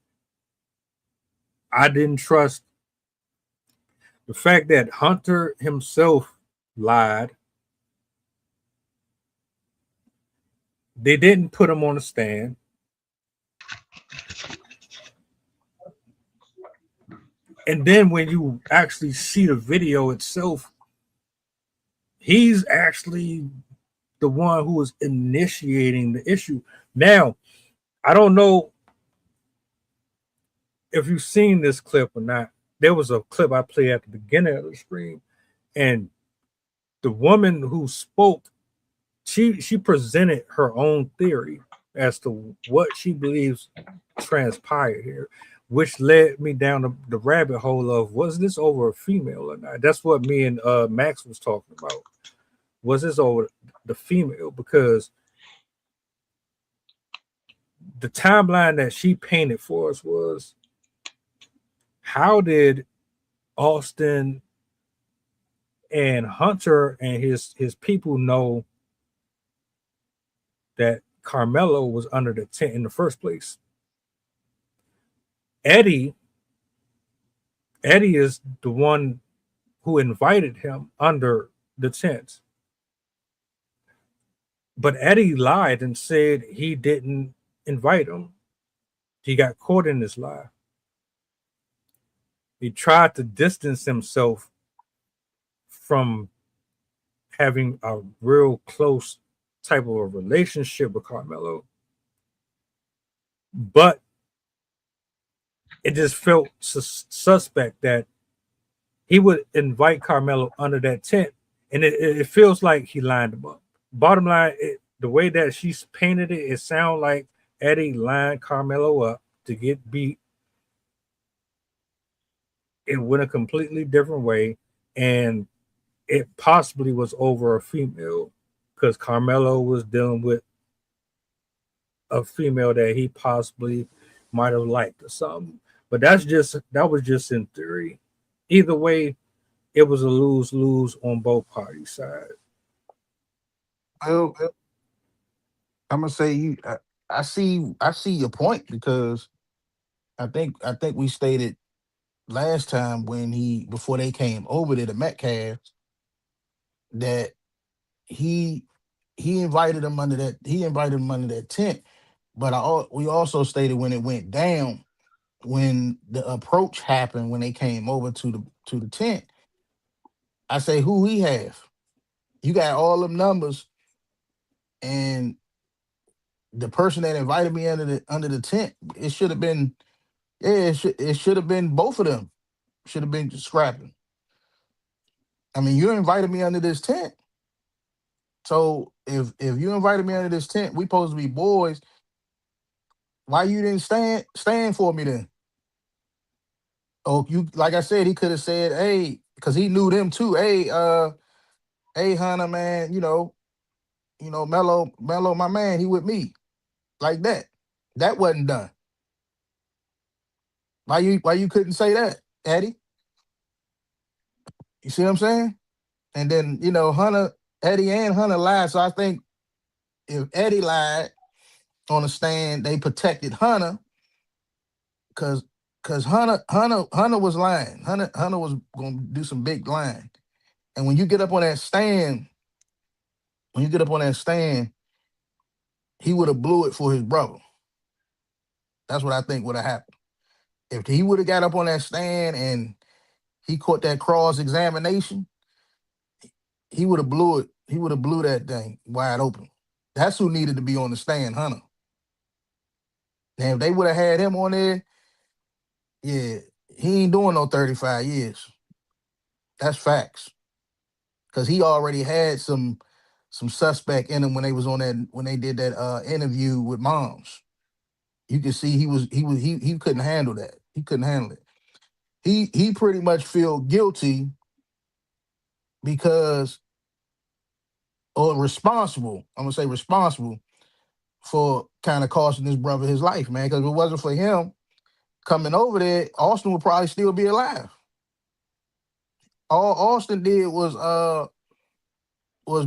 I didn't trust the fact that Hunter himself lied. They didn't put him on the stand. And then when you actually see the video itself, he's actually the one who is initiating the issue. Now, I don't know if you've seen this clip or not, there was a clip I played at the beginning of the stream, and the woman who spoke, she presented her own theory as to what she believes transpired here, which led me down the rabbit hole of, was this over a female or not? That's what me and Max was talking about. Was this over the female? Because the timeline that she painted for us was, how did Austin and Hunter and his people know that Karmelo was under the tent in the first place? Eddie is the one who invited him under the tent. But Eddie lied and said he didn't invite him. He got caught in this lie. He tried to distance himself from having a real close type of a relationship with Karmelo. But it just felt suspect that he would invite Karmelo under that tent, and it feels like he lined him up. Bottom line, the way that she's painted it, it sounds like Eddie lined Karmelo up to get beat. It went a completely different way, and it possibly was over a female, because Karmelo was dealing with a female that he possibly might have liked or something. But that was just in theory. Either way, it was a lose-lose on both parties' side. Well, I'm gonna say I see your point, because I think we stated last time before they came over to the Metcalf that he invited him under that tent. But we also stated when it went down, when the approach happened, when they came over to the tent, I say, who he have? You got all them numbers, and the person that invited me under the tent, it should have been, it should have been both of them. Should have been scrapping. I mean, you invited me under this tent. So if you invited me under this tent, we supposed to be boys. Why you didn't stand for me then? Oh, you, like I said, he could have said, hey, because he knew them too. Hey, Hunter, man, Mello, my man, he with me. Like that. That wasn't done. Why you couldn't say that, Eddie? You see what I'm saying? And then, Eddie and Hunter lied. So I think if Eddie lied on the stand, they protected Hunter, because Hunter was lying. Hunter was gonna do some big lying. And when you get up on that stand, he would have blew it for his brother. That's what I think would have happened. If he would have got up on that stand and he caught that cross examination, he would have blew it. He would have blew that thing wide open. That's who needed to be on the stand, Hunter. Now, if they would have had him on there, yeah, he ain't doing no 35 years. That's facts. Because he already had some suspect in him when they did that interview with Moms. You can see he couldn't handle that. He couldn't handle it. He pretty much feel guilty because, or responsible. I'm gonna say responsible for kind of costing his brother his life, man. Because if it wasn't for him coming over there, Austin would probably still be alive. All Austin did was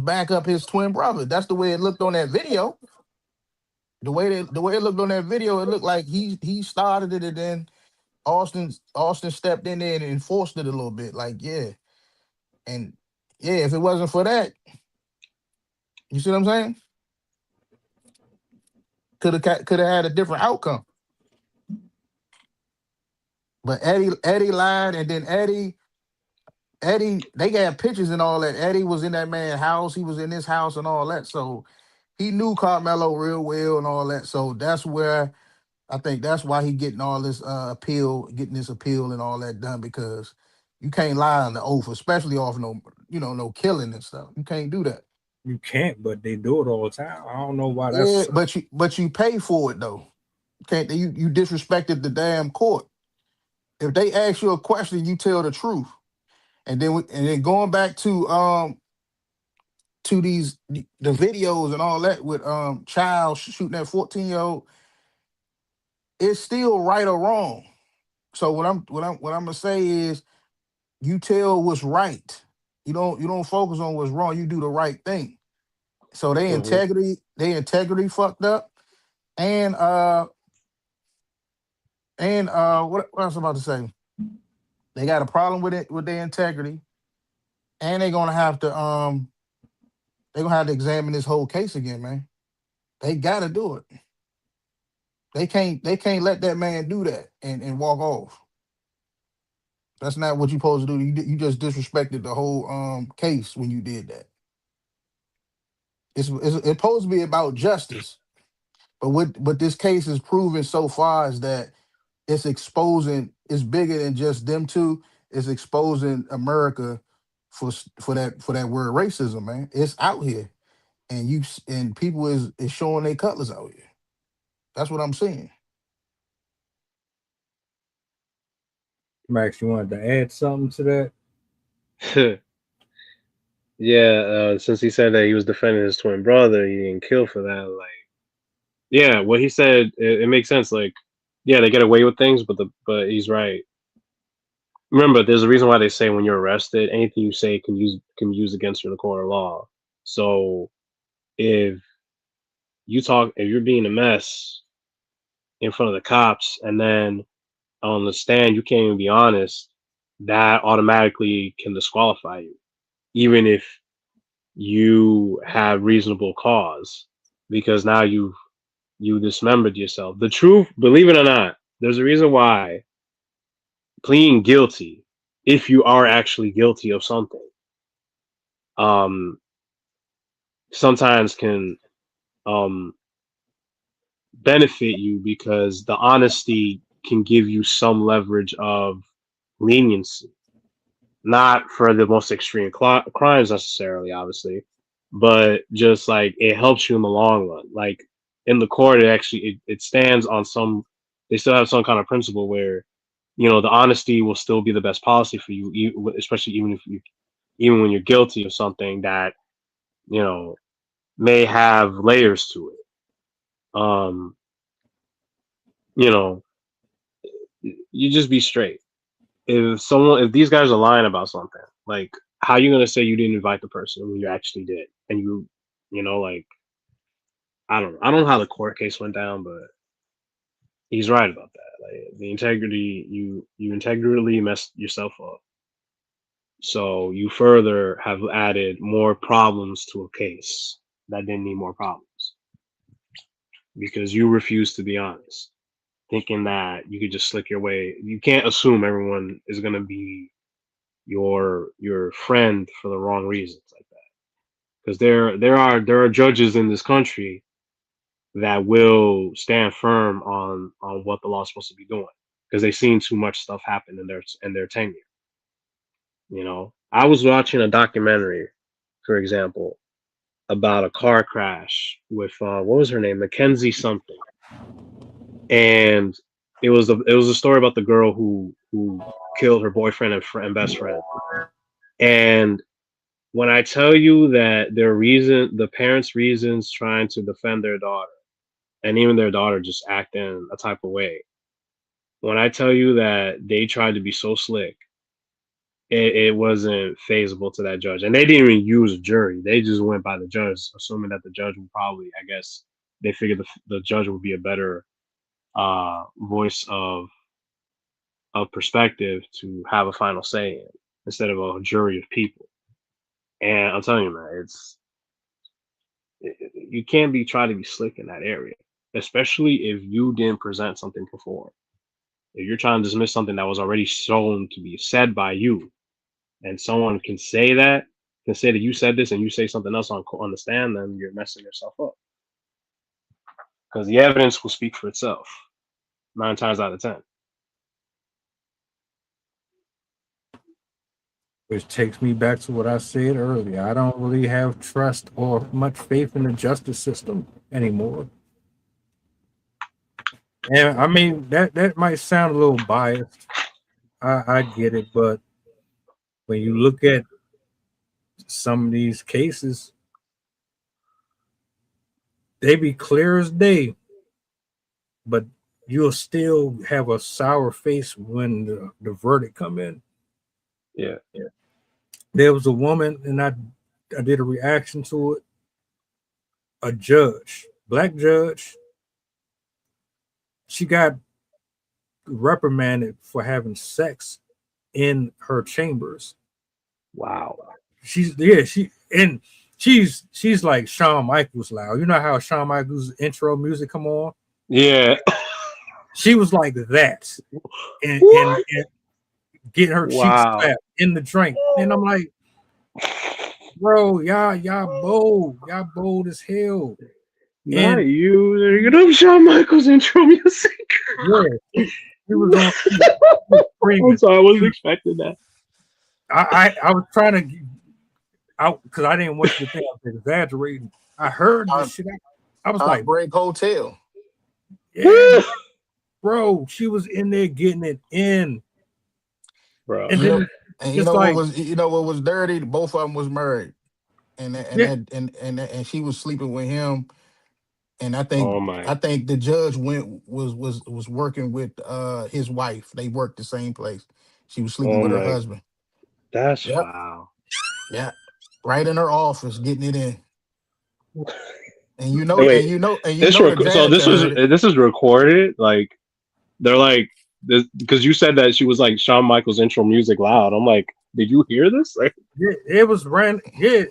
back up his twin brother. That's the way it looked on that video. The way it looked on that video, it looked like he started it, and then Austin stepped in there and enforced it a little bit. Like, yeah. And yeah, if it wasn't for that, you see what I'm saying? Could have had a different outcome. But Eddie lied, and then Eddie, they got pictures and all that. Eddie was in that man's house. He was in his house and all that. So he knew Karmelo real well and all that. So that's where I think that's why he getting all this getting this appeal and all that done, because you can't lie on the oath, especially off no killing and stuff. You can't do that. You can't, but they do it all the time. I don't know why Yeah, that's but you pay for it though. Can't you disrespected the damn court. If they ask you a question, you tell the truth. And then going back to the videos and all that with child shooting that 14-year-old, it's still right or wrong. So what I'm gonna say is, you tell what's right. You don't focus on what's wrong. You do the right thing. So Hmm. they integrity fucked up, and what else I'm about to say? They got a problem with it with their integrity, and they're gonna have to examine this whole case again, man. They gotta do it. They can't let that man do that and walk off. That's not what you're supposed to do. You just disrespected the whole case when you did that. It's supposed to be about justice, but what this case is proving so far is that it's bigger than just them two. It's exposing America for that word racism, man. It's out here, and people is showing their colors out here. That's what I'm seeing. Max. You wanted to add something to that? Yeah, since he said that he was defending his twin brother, he didn't kill for that. Like, yeah, what he said, it makes sense. Like, yeah, they get away with things, but he's right. Remember, there's a reason why they say when you're arrested, anything you say can be used against you in the court of law. So if if you're being a mess in front of the cops, and then on the stand you can't even be honest, that automatically can disqualify you, even if you have reasonable cause, because now you dismembered yourself. The truth, believe it or not, there's a reason why pleading guilty, if you are actually guilty of something, um, sometimes can um, benefit you, because the honesty can give you some leverage of leniency, not for the most extreme crimes necessarily, obviously, but just like it helps you in the long run. Like in the court, it stands on some. They still have some kind of principle where, the honesty will still be the best policy for you, especially even when you're guilty of something that you know may have layers to it. You know, you just be straight. If these guys are lying about something, like, how you gonna say you didn't invite the person when you actually did, and like, I don't know how the court case went down, but he's right about that. Like, the integrity, you integrally messed yourself up, so you further have added more problems to a case that didn't need more problems, because you refuse to be honest, thinking that you could just slick your way. You can't assume everyone is gonna be your friend for the wrong reasons like that, because there are judges in this country that will stand firm on what the law is supposed to be doing, because they've seen too much stuff happen in their tenure. I was watching a documentary, for example, about a car crash with what was her name, Mackenzie something, and it was a story about the girl who killed her boyfriend and best friend. And when I tell you that the parents' reasons trying to defend their daughter, and even their daughter just acting a type of way, when I tell you that they tried to be so slick, it wasn't feasible to that judge. And they didn't even use a jury. They just went by the judge, assuming that the judge would probably, I guess, they figured the judge would be a better voice of perspective to have a final say in, instead of a jury of people. And I'm telling you, man, you can't be trying to be slick in that area, especially if you didn't present something before. If you're trying to dismiss something that was already shown to be said by you, and someone can say that you said this, and you say something else on the stand, then you're messing yourself up, because the evidence will speak for itself. 9 times out of 10. Which takes me back to what I said earlier. I don't really have trust or much faith in the justice system anymore. And I mean that might sound a little biased. I get it, but when you look at some of these cases, they be clear as day, but you'll still have a sour face when the verdict come in. Yeah. There was a woman, and I did a reaction to it. A judge, black judge, she got reprimanded for having sex in her chambers. Wow. She's like Shawn Michaels loud. You know how Shawn Michaels intro music come on? Yeah. She was like that, and getting her cheeks slapped in the drink. And I'm like, bro, y'all bold as hell. Not you know Shawn Michaels intro music. Yeah, he was on. He was I'm sorry, I wasn't expecting that. I was trying to, because I didn't want you to think I was exaggerating. I heard this shit. I was like, Break Hotel. Yeah, bro, she was in there getting it in, bro. And then you know what was dirty? Both of them was married, and she was sleeping with him. And I think the judge was working with his wife. They worked the same place. She was sleeping with her husband. That's wow. Yeah, right in her office, getting it in. And so this is recorded. Like they're like this because you said that she was like Shawn Michaels intro music loud. I'm like, did you hear this? Like, yeah, it was ran. Yeah,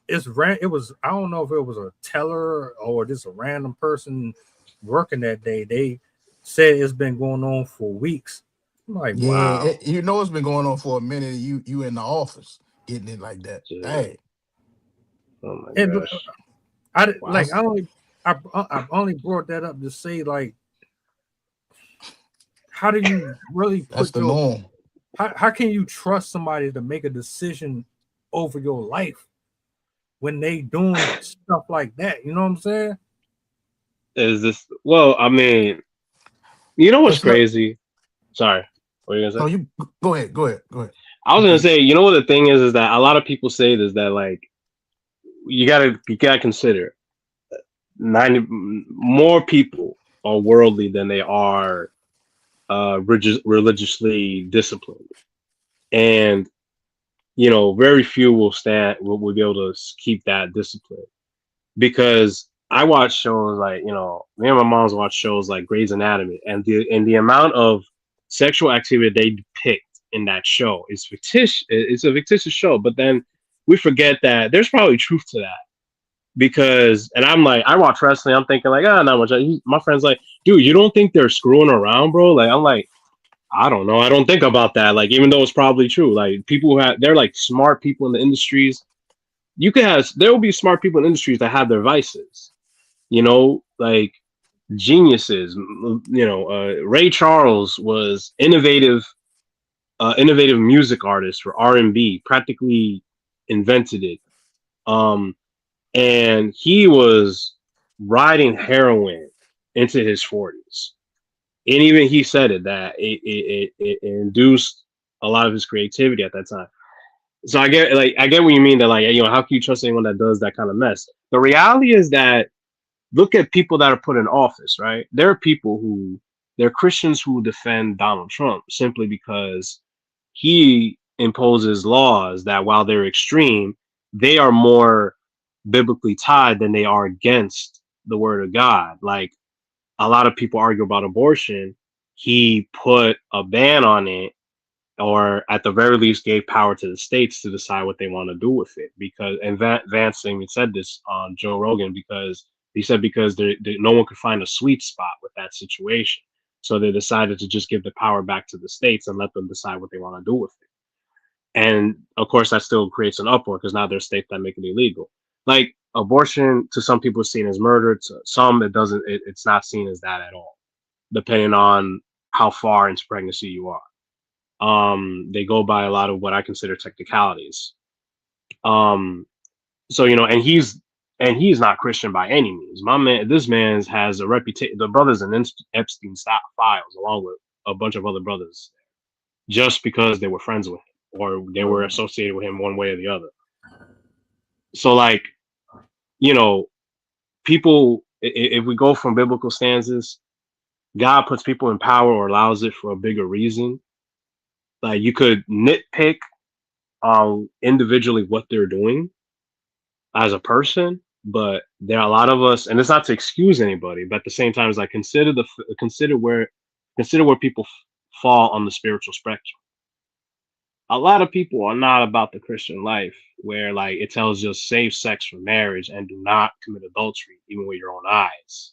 it's ran. It was. I don't know if it was a teller or just a random person working that day. They said it's been going on for weeks. I'm like, wow. It's been going on for a minute. You in the office getting it like that. Hey. Oh my gosh. I only brought that up to say, like, how do you really put the norm? How can you trust somebody to make a decision over your life when they doing stuff like that? You know what I'm saying? Is this I mean, you know what's crazy? Sorry, what are you gonna say? No, you go ahead. I was gonna say, you know what the thing is that a lot of people say this, that like you gotta consider 90 more people are worldly than they are religiously disciplined, and very few will be able to keep that discipline. Because I watch shows like, me and my mom's watch shows like Grey's Anatomy, and the amount of sexual activity they depict in that show is fictitious. It's a fictitious show, but then we forget that there's probably truth to that. Because, and I'm like, I watch wrestling, I'm thinking like, not much. My friend's like, dude, you don't think they're screwing around, bro? Like, I'm like, I don't know. I don't think about that. Like, even though it's probably true, like people they're like smart people in the industries. There will be smart people in industries that have their vices, like geniuses. Ray Charles was innovative music artist for R&B, practically invented it. And he was riding heroin into his 40s. And even he said it, that it induced a lot of his creativity at that time. So I get what you mean, that like, how can you trust anyone that does that kind of mess? The reality is that look at people that are put in office, right? There are they're Christians who defend Donald Trump simply because he imposes laws that, while they're extreme, they are more biblically tied than they are against the word of God. Like, a lot of people argue about abortion. He put a ban on it, or at the very least gave power to the states to decide what they want to do with it. Because, and Vance even said this on Joe Rogan, because he said no one could find a sweet spot with that situation. So they decided to just give the power back to the states and let them decide what they want to do with it. And of course, that still creates an uproar because now there's states that make it illegal. Like, abortion to some people is seen as murder. To some, it doesn't. It's not seen as that at all. depending on how far into pregnancy you are. They go by a lot of what I consider technicalities. So and he's not Christian by any means. This man has a reputation. The brothers in Epstein files, along with a bunch of other brothers, just because they were friends with him or they were associated with him one way or the other. So, like, people, if we go from biblical stances, God puts people in power or allows it for a bigger reason. Like, you could nitpick individually what they're doing as a person, but there are a lot of us, and it's not to excuse anybody, but at the same time, it's like consider where people fall on the spiritual spectrum. A lot of people are not about the Christian life, where like it tells you save sex for marriage and do not commit adultery, even with your own eyes,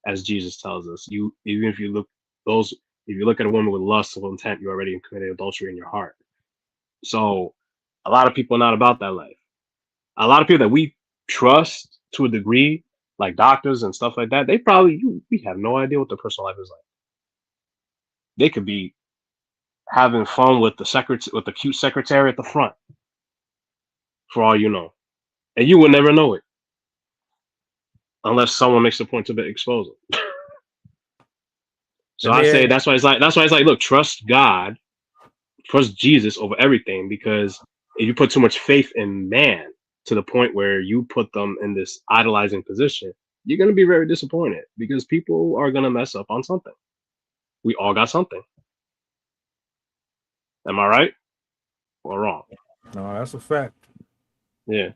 as Jesus tells us. If you look at a woman with lustful intent, you already committed adultery in your heart. So a lot of people are not about that life. A lot of people that we trust to a degree, like doctors and stuff like that, we have no idea what their personal life is like. They could be having fun with the cute secretary at the front, for all you know, and you will never know it unless someone makes a point to expose it. So I say that's why it's like, look, trust God, trust Jesus over everything, because if you put too much faith in man to the point where you put them in this idolizing position, you're going to be very disappointed, because people are going to mess up on something. We all got something. Am I right or wrong? No, that's a fact. Yeah.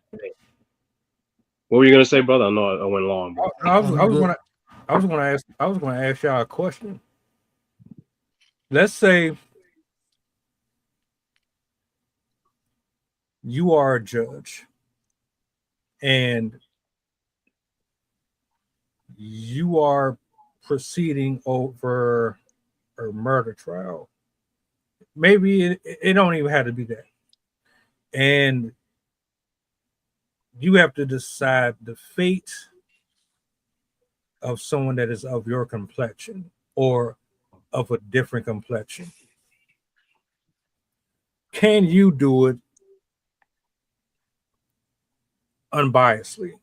What were you gonna say, brother? I know I went long. I was gonna ask y'all a question. Let's say you are a judge and you are proceeding over a murder trial. Maybe it don't even have to be that. And you have to decide the fate of someone that is of your complexion or of a different complexion. Can you do it unbiasedly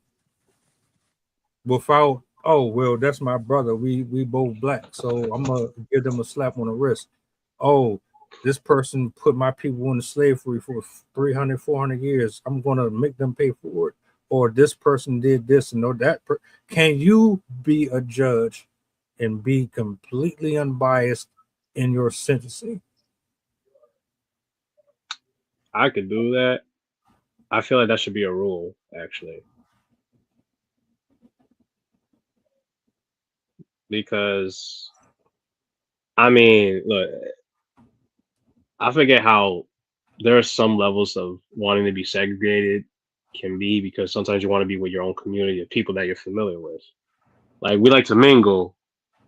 without, oh, well, that's my brother, we both black, so I'm gonna give them a slap on the wrist? Oh, this person put my people into slavery for 300, 400 years, I'm gonna make them pay for it. Or this person did this and that. Can you be a judge and be completely unbiased in your sentencing? I could do that. I feel like that should be a rule, actually. Because, I mean, look, I forget how there are some levels of wanting to be segregated can be, because sometimes you want to be with your own community of people that you're familiar with. Like, we like to mingle,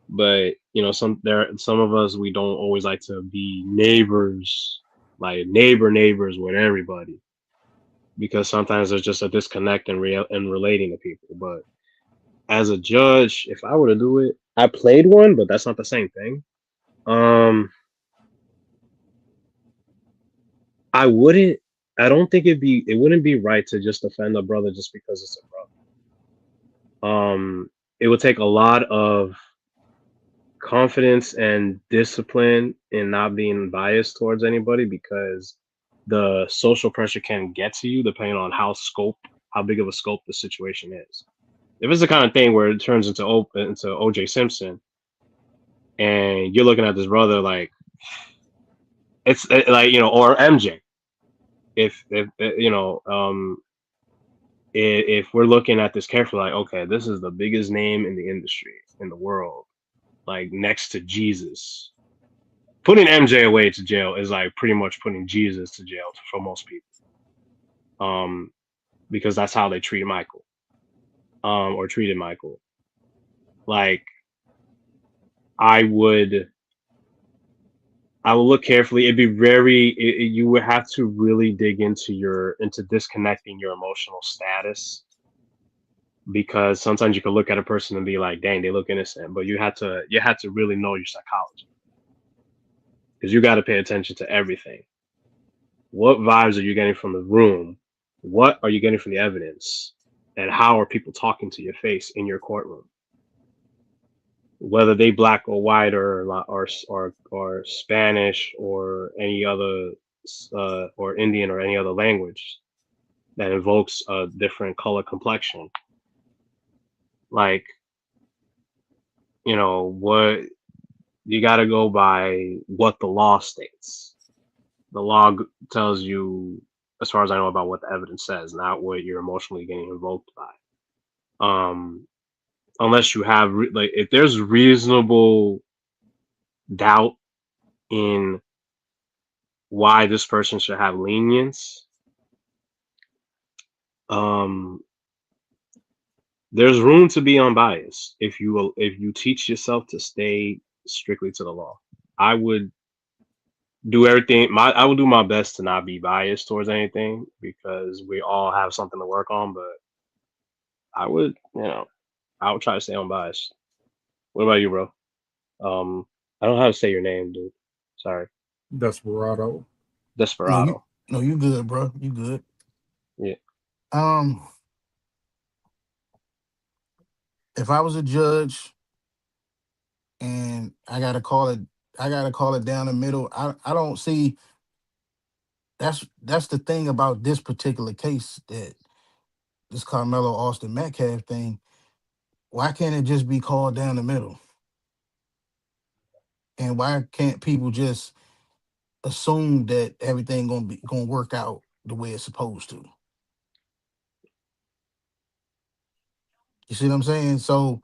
but some of us, we don't always like to be neighbors, like neighbors with everybody, because sometimes there's just a disconnect in relating to people. But as a judge, if I were to do it, I played one, but that's not the same thing. I don't think it wouldn't be right to just offend a brother just because it's a brother. It would take a lot of confidence and discipline in not being biased towards anybody, because the social pressure can get to you depending on how big of a scope the situation is. If it's the kind of thing where it turns into OJ Simpson and you're looking at this brother like it's like, or MJ, if we're looking at this carefully, like, okay, this is the biggest name in the industry in the world, like next to Jesus. Putting MJ away to jail is like pretty much putting Jesus to jail for most people. Because that's how they treat Michael. Or treated Michael. Like, I would look carefully. It'd be you would have to really dig into disconnecting your emotional status because sometimes you can look at a person and be like, dang, they look innocent, but you had to really know your psychology because you got to pay attention to everything. What vibes are you getting from the room? What are you getting from the evidence? And how are people talking to your face in your courtroom? Whether they black or white or Spanish or any other or Indian or any other language that invokes a different color complexion. Like, what you got to go by what the law states. The law tells you, as far as I know, about what the evidence says, not what you're emotionally getting invoked by. Unless you have like, if there's reasonable doubt in why this person should have lenience, um, there's room to be unbiased if you teach yourself to stay strictly to the law. I would do everything. I would do my best to not be biased towards anything because we all have something to work on. But I would, I would try to stay unbiased. What about you, bro? I don't know how to say your name, dude. Sorry, Desperado. No, you Desperado. no, you good, bro. You good. Yeah. Um, if I was a judge and I gotta call it down the middle. I don't see that's the thing about this particular case, that this Carmelo Austin Metcalf thing. Why can't it just be called down the middle? And why can't people just assume that everything gonna work out the way it's supposed to? You see what I'm saying? So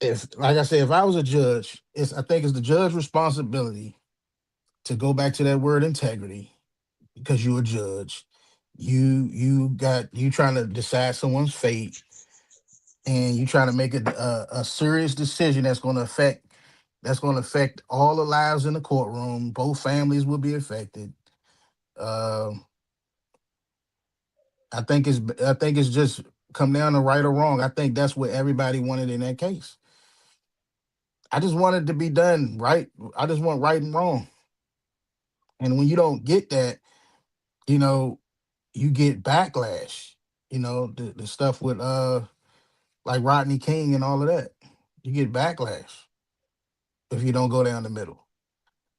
if, like I said, if I was a judge, I think it's the judge's responsibility to go back to that word integrity, because you're a judge. You trying to decide someone's fate, and you trying to make a serious decision that's going to affect all the lives in the courtroom. Both families will be affected. Um, I think it's just come down to right or wrong. I think that's what everybody wanted in that case. I just wanted to be done right. I just want right and wrong. And when you don't get that, you know, you get backlash. The stuff with like Rodney King and all of that. You get backlash if you don't go down the middle.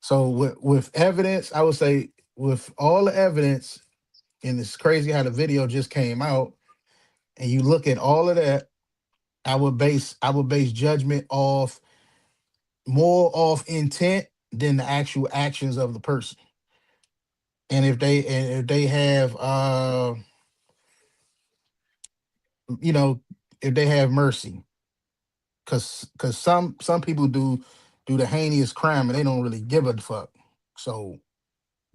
So with evidence, I would say with all the evidence, and it's crazy how the video just came out, and you look at all of that, I would base judgment off more off intent than the actual actions of the person. And if they have you know if they have mercy, because some people do the heinous crime and they don't really give a fuck. So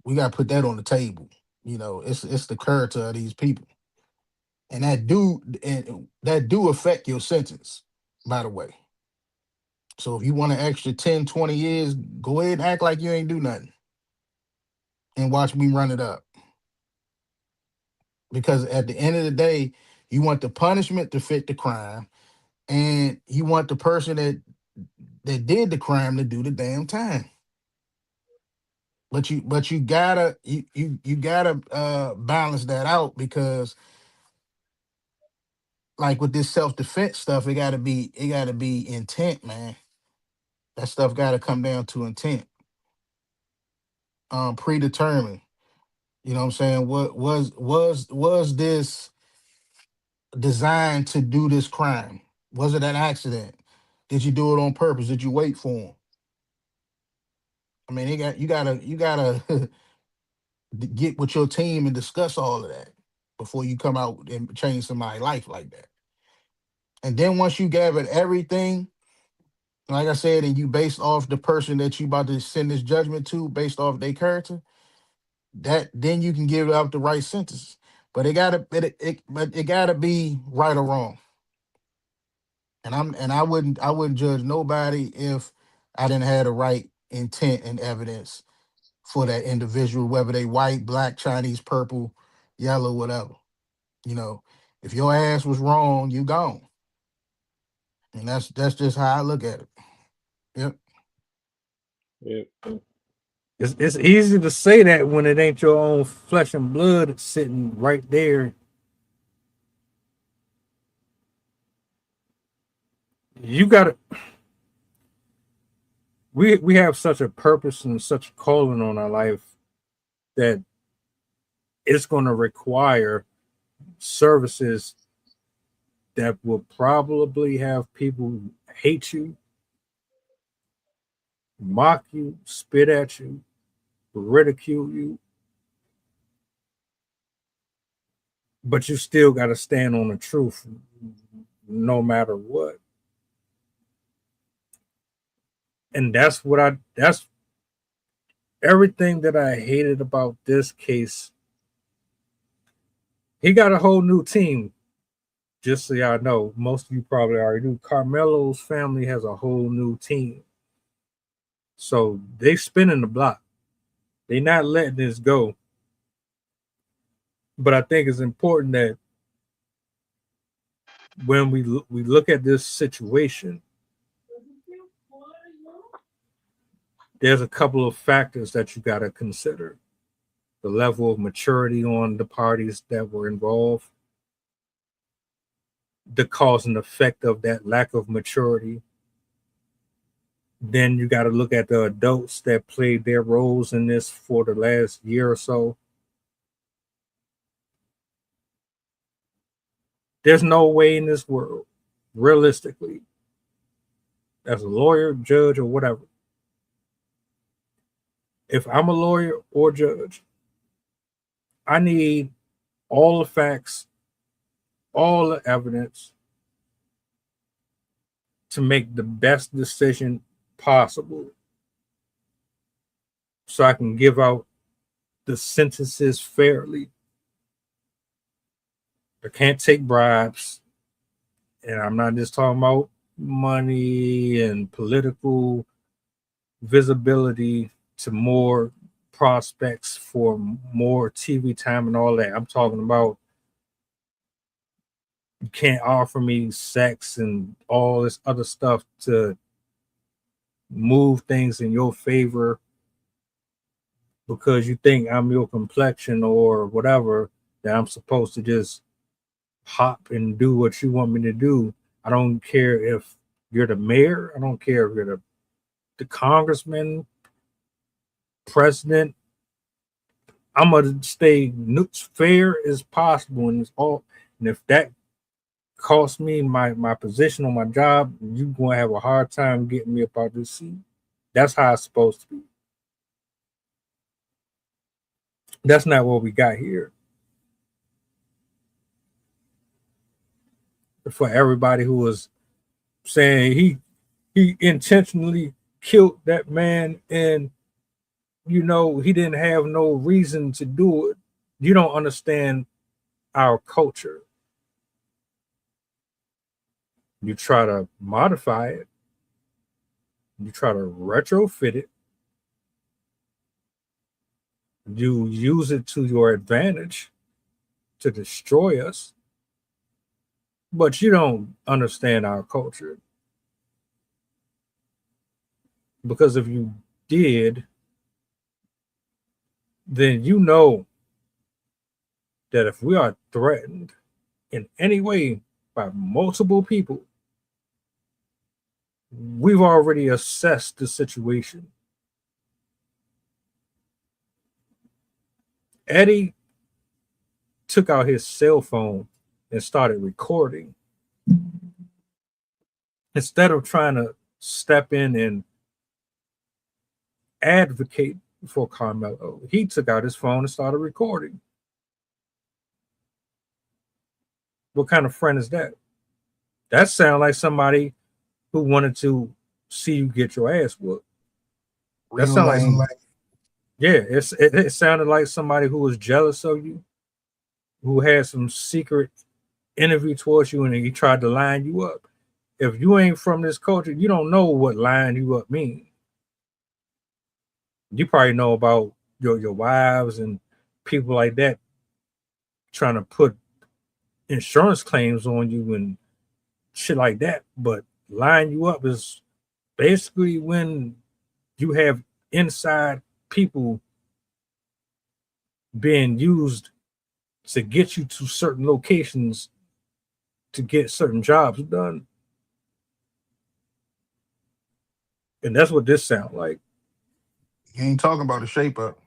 we got to put that on the table. It's the character of these people, and that do affect your sentence, by the way. So if you want an extra 10, 20 years, go ahead and act like you ain't do nothing and watch me run it up. Because at the end of the day, you want the punishment to fit the crime, and you want the person that did the crime to do the damn time. But you gotta balance that out, because like with this self-defense stuff, it gotta be intent, man. That stuff gotta come down to intent. Predetermined. You know what I'm saying? What was this designed to do this crime? Was it an accident? Did you do it on purpose? Did you wait for him? I mean, you gotta get with your team and discuss all of that before you come out and change somebody's life like that. And then once you gathered everything, like I said, and you based off the person that you about to send this judgment to, based off their character, that then you can give out the right sentence. But it gotta be right or wrong. And I wouldn't judge nobody if I didn't have the right intent and evidence for that individual, whether they white, black, Chinese, purple, yellow, whatever. You know, If your ass was wrong, you gone. And that's just how I look at it. Yep. Yeah. It's easy to say that when it ain't your own flesh and blood sitting right there. You gotta. We have such a purpose and such a calling on our life that it's going to require services that will probably have people hate you, mock you, spit at you, ridicule you, but you still got to stand on the truth no matter what. And that's everything that I hated about this case. He got a whole new team. Just so y'all know, most of you probably already do. Karmelo's family has a whole new team. So they spinning the block. They not letting this go. But I think it's important that when we look at this situation, there's a couple of factors that you got to consider. The level of maturity on the parties that were involved, the cause and effect of that lack of maturity. Then you got to look at the adults that played their roles in this for the last year or so. There's no way in this world, realistically, as a lawyer, judge, or whatever, if I'm a lawyer or judge, I need all the facts, all the evidence to make the best decision possible so I can give out the sentences fairly. I can't take bribes. And I'm not just talking about money and political visibility to more prospects for more TV time and all that. I'm talking about you can't offer me sex and all this other stuff to move things in your favor because you think I'm your complexion or whatever, that I'm supposed to just hop and do what you want me to do. I don't care if you're the mayor. I don't care if you're the congressman, president. I'm gonna stay fair as possible, and it's all. And if that costs me my position on my job, you're gonna have a hard time getting me up out this seat. That's how it's supposed to be. That's not what we got here. For everybody who was saying he intentionally killed that man and he didn't have no reason to do it. You don't understand our culture. You try to modify it. You try to retrofit it. You use it to your advantage to destroy us. But you don't understand our culture. Because if you did, then you know that if we are threatened in any way by multiple people, we've already assessed the situation. Eddie took out his cell phone and started recording. Instead of trying to step in and advocate for Karmelo, he took out his phone and started recording. What kind of friend is that? That sounds like somebody who wanted to see you get your ass whooped. That sounds like it sounded like somebody who was jealous of you, who had some secret envy towards you, and he tried to line you up. If you ain't from this culture, you don't know what line you up means. You probably know about your wives and people like that trying to put insurance claims on you and shit like that. But line you up is basically when you have inside people being used to get you to certain locations to get certain jobs done. And that's what this sounds like. You ain't talking about a shape up.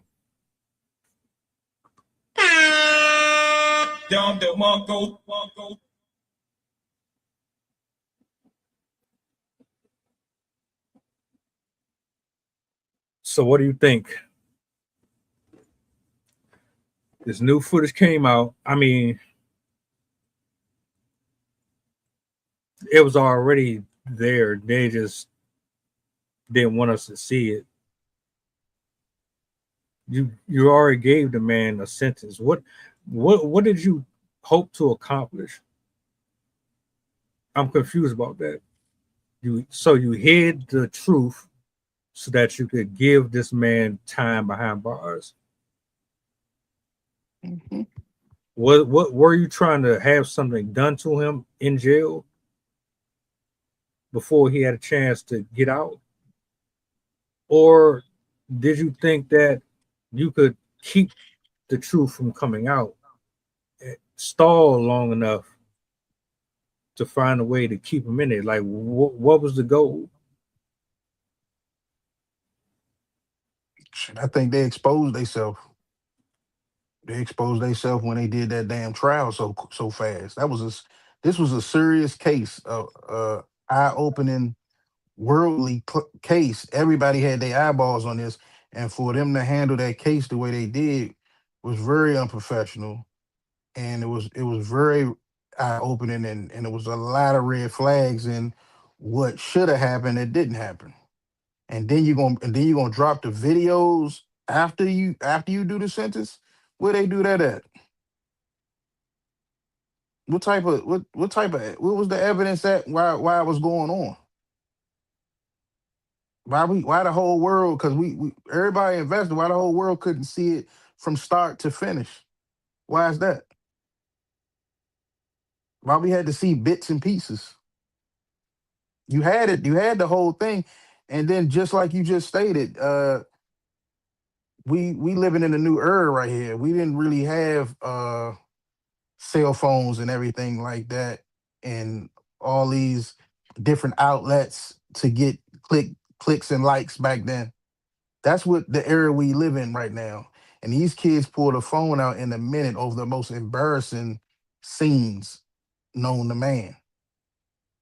So what do you think? This new footage came out. I mean, it was already there. They just didn't want us to see it. You already gave the man a sentence. What did you hope to accomplish? I'm confused about that. You hid the truth so that you could give this man time behind bars. Mm-hmm. What were you trying to have something done to him in jail before he had a chance to get out? Or did you think that you could keep the truth from coming out, stall long enough to find a way to keep him in it? Like, what was the goal? Shit, I think they exposed themselves. They exposed themselves when they did that damn trial so fast. This was a serious case, eye opening, worldly case. Everybody had their eyeballs on this, and for them to handle that case the way they did was very unprofessional, and it was very eye opening, and it was a lot of red flags in what should have happened that didn't happen. And then you're gonna drop the videos after you do the sentence. Where they do that at? What was the evidence that why it was going on? Why the whole world? Because we everybody invested. Why the whole world couldn't see it from start to finish? Why is that? Why we had to see bits and pieces? You had it. You had the whole thing, and then just like you just stated, we living in a new era right here. We didn't really have cell phones and everything like that, and all these different outlets to get clicks and likes back then. That's what the era we live in right now. And these kids pull the phone out in a minute over the most embarrassing scenes known to man.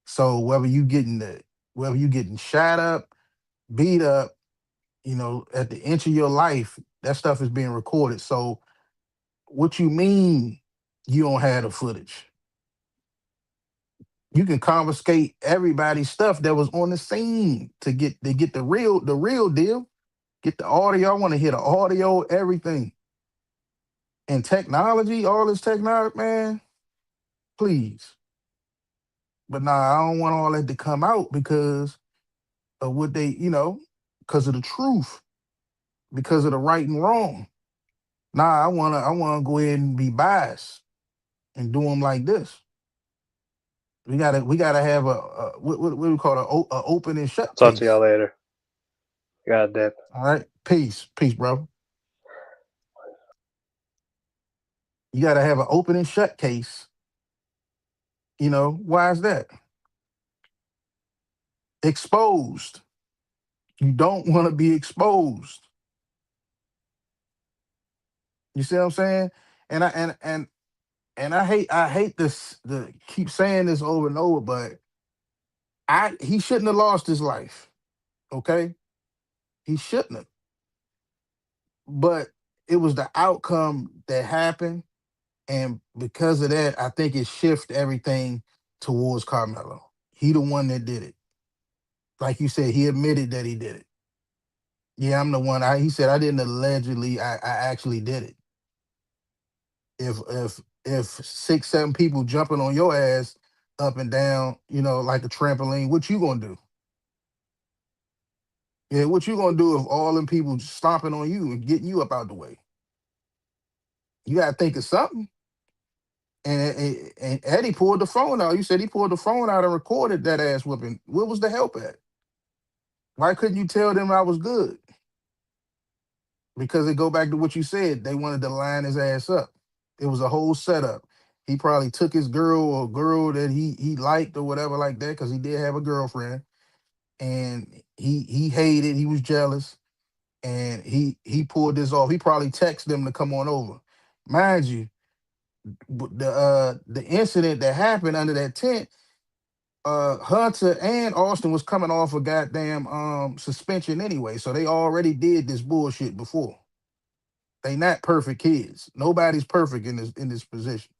So whether you getting shot up, beat up, at the inch of your life, that stuff is being recorded. So what you mean you don't have the footage? You can confiscate everybody's stuff that was on the scene to get the real deal. Get the audio. I want to hear the audio, everything. And technology, all this technology, man, please. But nah, I don't want all that to come out because of what because of the truth, because of the right and wrong. Nah, I wanna go ahead and be biased and do them like this. We gotta have what do we call it, a open and shut Talk to y'all case. later. God damn. All right, peace, bro. You gotta have an open and shut case. Why is that? Exposed. You don't want to be exposed. You see what I'm saying? And I hate this the keep saying this over and over, but he shouldn't have lost his life. Okay? He shouldn't have. But it was the outcome that happened. And because of that, I think it shifted everything towards Carmelo. He the one that did it. Like you said, he admitted that he did it. Yeah, I'm the one. He said I didn't allegedly. I actually did it. If 6, 7 people jumping on your ass up and down, like a trampoline, what you gonna do? Yeah, what you gonna do if all them people stomping on you and getting you up out the way? You gotta think of something. And Eddie pulled the phone out. You said he pulled the phone out and recorded that ass whooping. Where was the help at? Why couldn't you tell them I was good? Because they go back to what you said. They wanted to line his ass up. It was a whole setup. He probably took his girl or girl that he liked or whatever like that, because he did have a girlfriend, and he hated. He was jealous, and he pulled this off. He probably texted them to come on over. Mind you, the incident that happened under that tent, Hunter and Austin was coming off a goddamn suspension anyway, so they already did this bullshit before. They not perfect kids. Nobody's perfect in this position.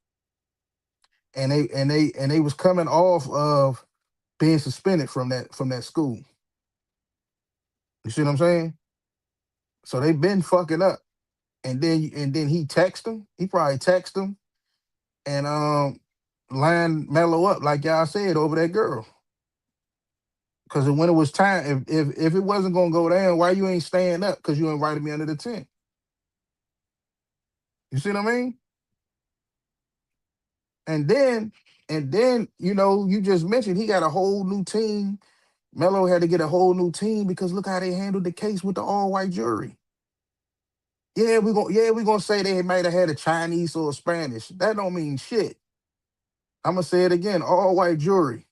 And they was coming off of being suspended from that school. You see what I'm saying? So they've been fucking up. And then he text them. He probably text them and line Mello up, like y'all said, over that girl. Because when it was time, if it wasn't gonna go down, why you ain't staying up? Because you invited me under the tent. You see what I mean? And then, you just mentioned he got a whole new team. Mello had to get a whole new team because look how they handled the case with the all-white jury. Yeah, we're gonna say they might have had a Chinese or a Spanish. That don't mean shit. I'm gonna say it again, all-white jury.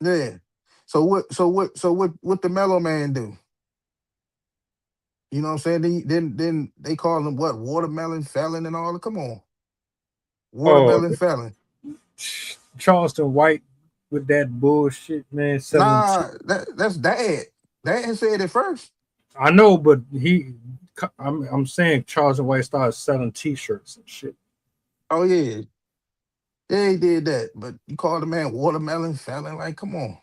Yeah. So what the Mello man do? You know what I'm saying? Then they call him what? Watermelon felon and all. Come on. Oh, Watermelon felon. Charleston White with that bullshit, man. 17. Nah, that's Dad. Dad said it first. I know, but I'm saying Charleston White started selling T-shirts and shit. Oh yeah. Yeah, he did that. But you call the man watermelon felon? Like, come on.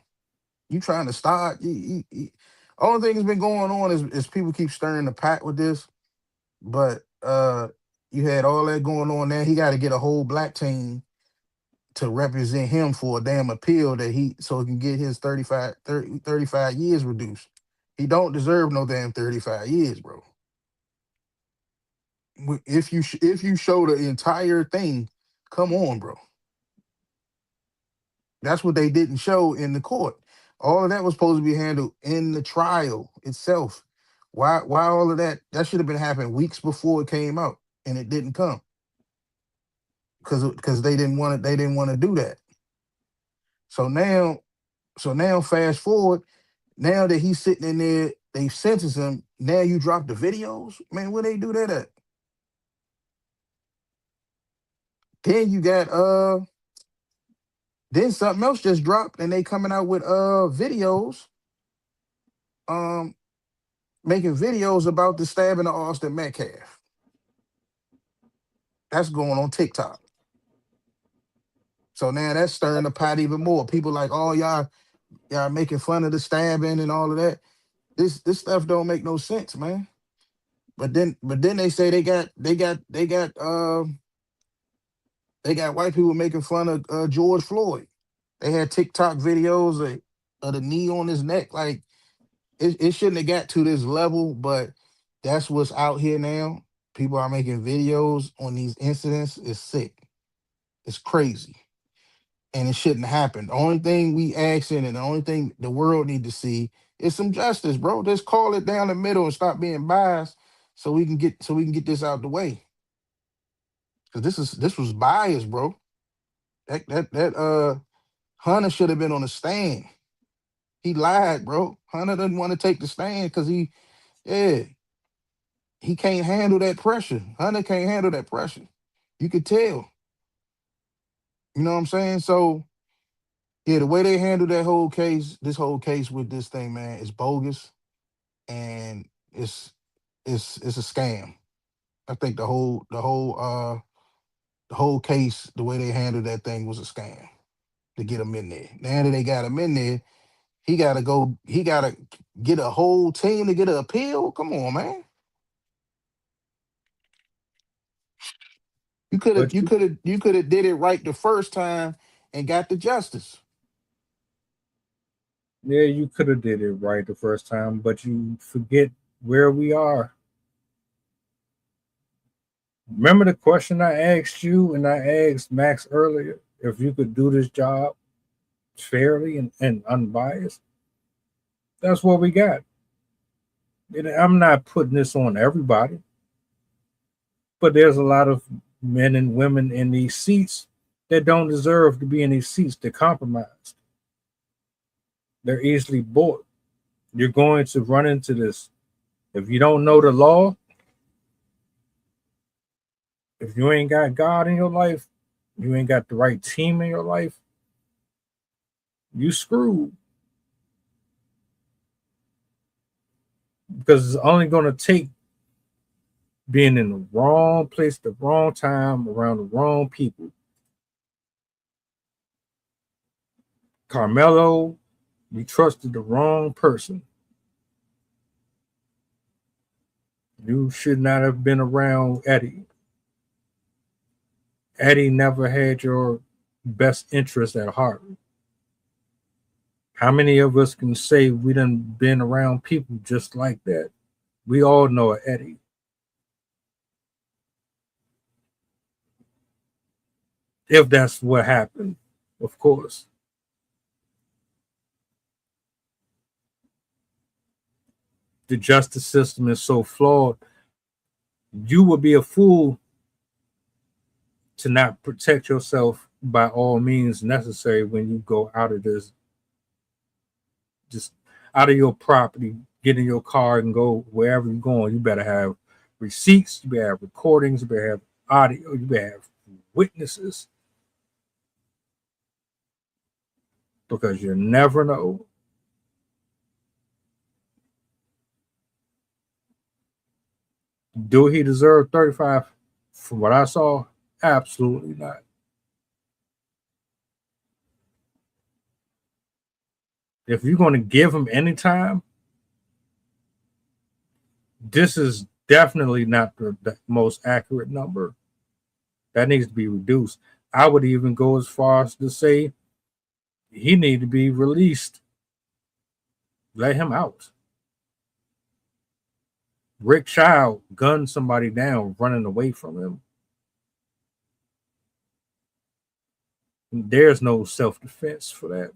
You trying to start? Only thing that's been going on is people keep stirring the pot with this. But you had all that going on there. He got to get a whole black team to represent him for a damn appeal so he can get his 35 years reduced. He don't deserve no damn 35 years, bro. If you show the entire thing, come on, bro. That's what they didn't show in the court. All of that was supposed to be handled in the trial itself. Why all of that? That should have been happening weeks before it came out, and it didn't come because they didn't want to do that. So now fast forward. Now that he's sitting in there, they sentenced him. Now you drop the videos, man. Where they do that at? Then you got then something else just dropped, and they coming out with videos, making videos about the stabbing of Austin Metcalf. That's going on TikTok. So now that's stirring the pot even more. People like, oh, y'all making fun of the stabbing and all of that. This stuff don't make no sense, man. But then they say they got white people making fun of George Floyd. They had TikTok videos of the knee on his neck. Like it shouldn't have got to this level, but that's what's out here now. People are making videos on these incidents. It's sick. It's crazy. And it shouldn't happen. The only thing we asking and the only thing the world need to see is some justice, bro. Just call it down the middle and stop being biased so we can get this out the way. Because this was biased, bro. That Hunter should have been on the stand. He lied, bro. Hunter doesn't want to take the stand because he can't handle that pressure. Hunter can't handle that pressure. You could tell. You know what I'm saying? So, yeah, the way they handle this whole case with this thing, man, is bogus, and it's a scam. I think the whole case, the way they handled that thing was a scam to get him in there. Now that they got him in there, he gotta get a whole team to get an appeal. Come on, man. You could But have did it right the first time and got the justice. yeah, you could have did it right the first time, but you forget where we are. Remember the question I asked you and I asked Max earlier? If you could do this job fairly and unbiased, that's what we got. And I'm not putting this on everybody, but there's a lot of men and women in these seats that don't deserve to be in these seats. They're compromised. They're easily bought. You're going to run into this. If you don't know the law, if you ain't got God in your life, you ain't got the right team in your life, you screwed. Because it's only going to take being in the wrong place, the wrong time, around the wrong people. Karmelo, you trusted the wrong person. You should not have been around Eddie. Eddie never had your best interest at heart. How many of us can say we done been around people just like that? We all know Eddie. If that's what happened, of course. The justice system is so flawed. You would be a fool to not protect yourself by all means necessary when you go out of this, just out of your property, get in your car and go wherever you're going. You better have receipts, you better have recordings, you better have audio, you better have witnesses, because you never know. Do he deserve 35? From what I saw, absolutely not. If you're going to give him any time, this is definitely not the most accurate number. That needs to be reduced. I would even go as far as to say he need to be released. Let him out. Rick Child gunned somebody down running away from him. There's no self-defense for that.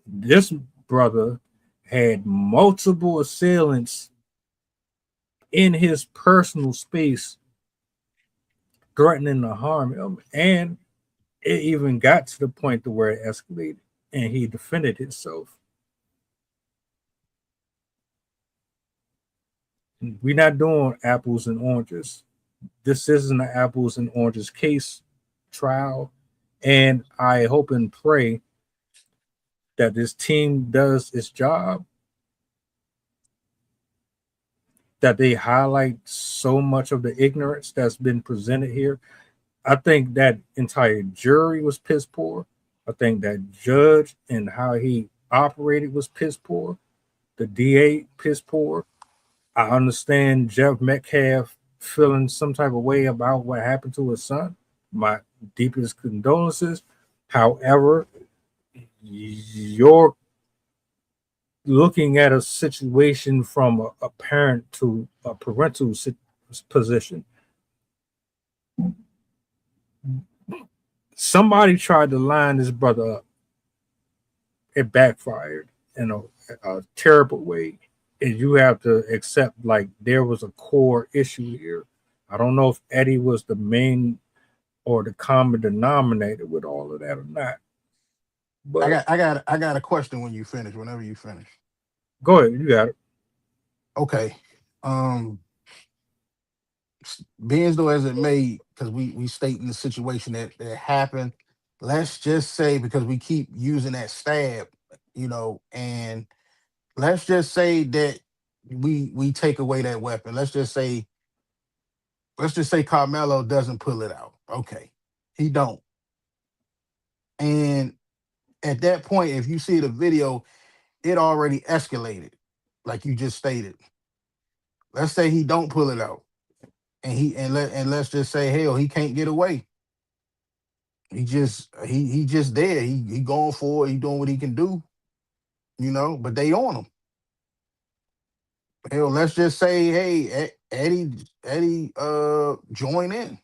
This brother had multiple assailants in his personal space threatening to harm him, and it even got to the point to where it escalated and he defended himself. We're not doing apples and oranges. This isn't an apples and oranges case trial, and I hope and pray that this team does its job, that they highlight so much of the ignorance that's been presented here. I think that entire jury was piss poor. I think that judge and how he operated was piss poor. The DA piss poor. I understand Jeff Metcalf feeling some type of way about what happened to his son. My deepest condolences. However, you're looking at a situation from a parent to a parental position. Somebody tried to line this brother up. It backfired in a terrible way. And you have to accept, like, there was a core issue here. I don't know if Eddie was the main or the common denominator with all of that or not. But I got a question when you finish, whenever you finish. Go ahead, you got it. Okay. Being as though as it may, because we state in the situation that happened, let's just say, because we keep using that stab, and let's just say that we take away that weapon. Let's just say Carmelo doesn't pull it out. Okay. He don't. And at that point, if you see the video, it already escalated, like you just stated. Let's say he don't pull it out. And let's just say, hell, he can't get away. He just there. He going for it. He doing what he can do, but they on him. Hell, let's just say, hey, Eddie, join in.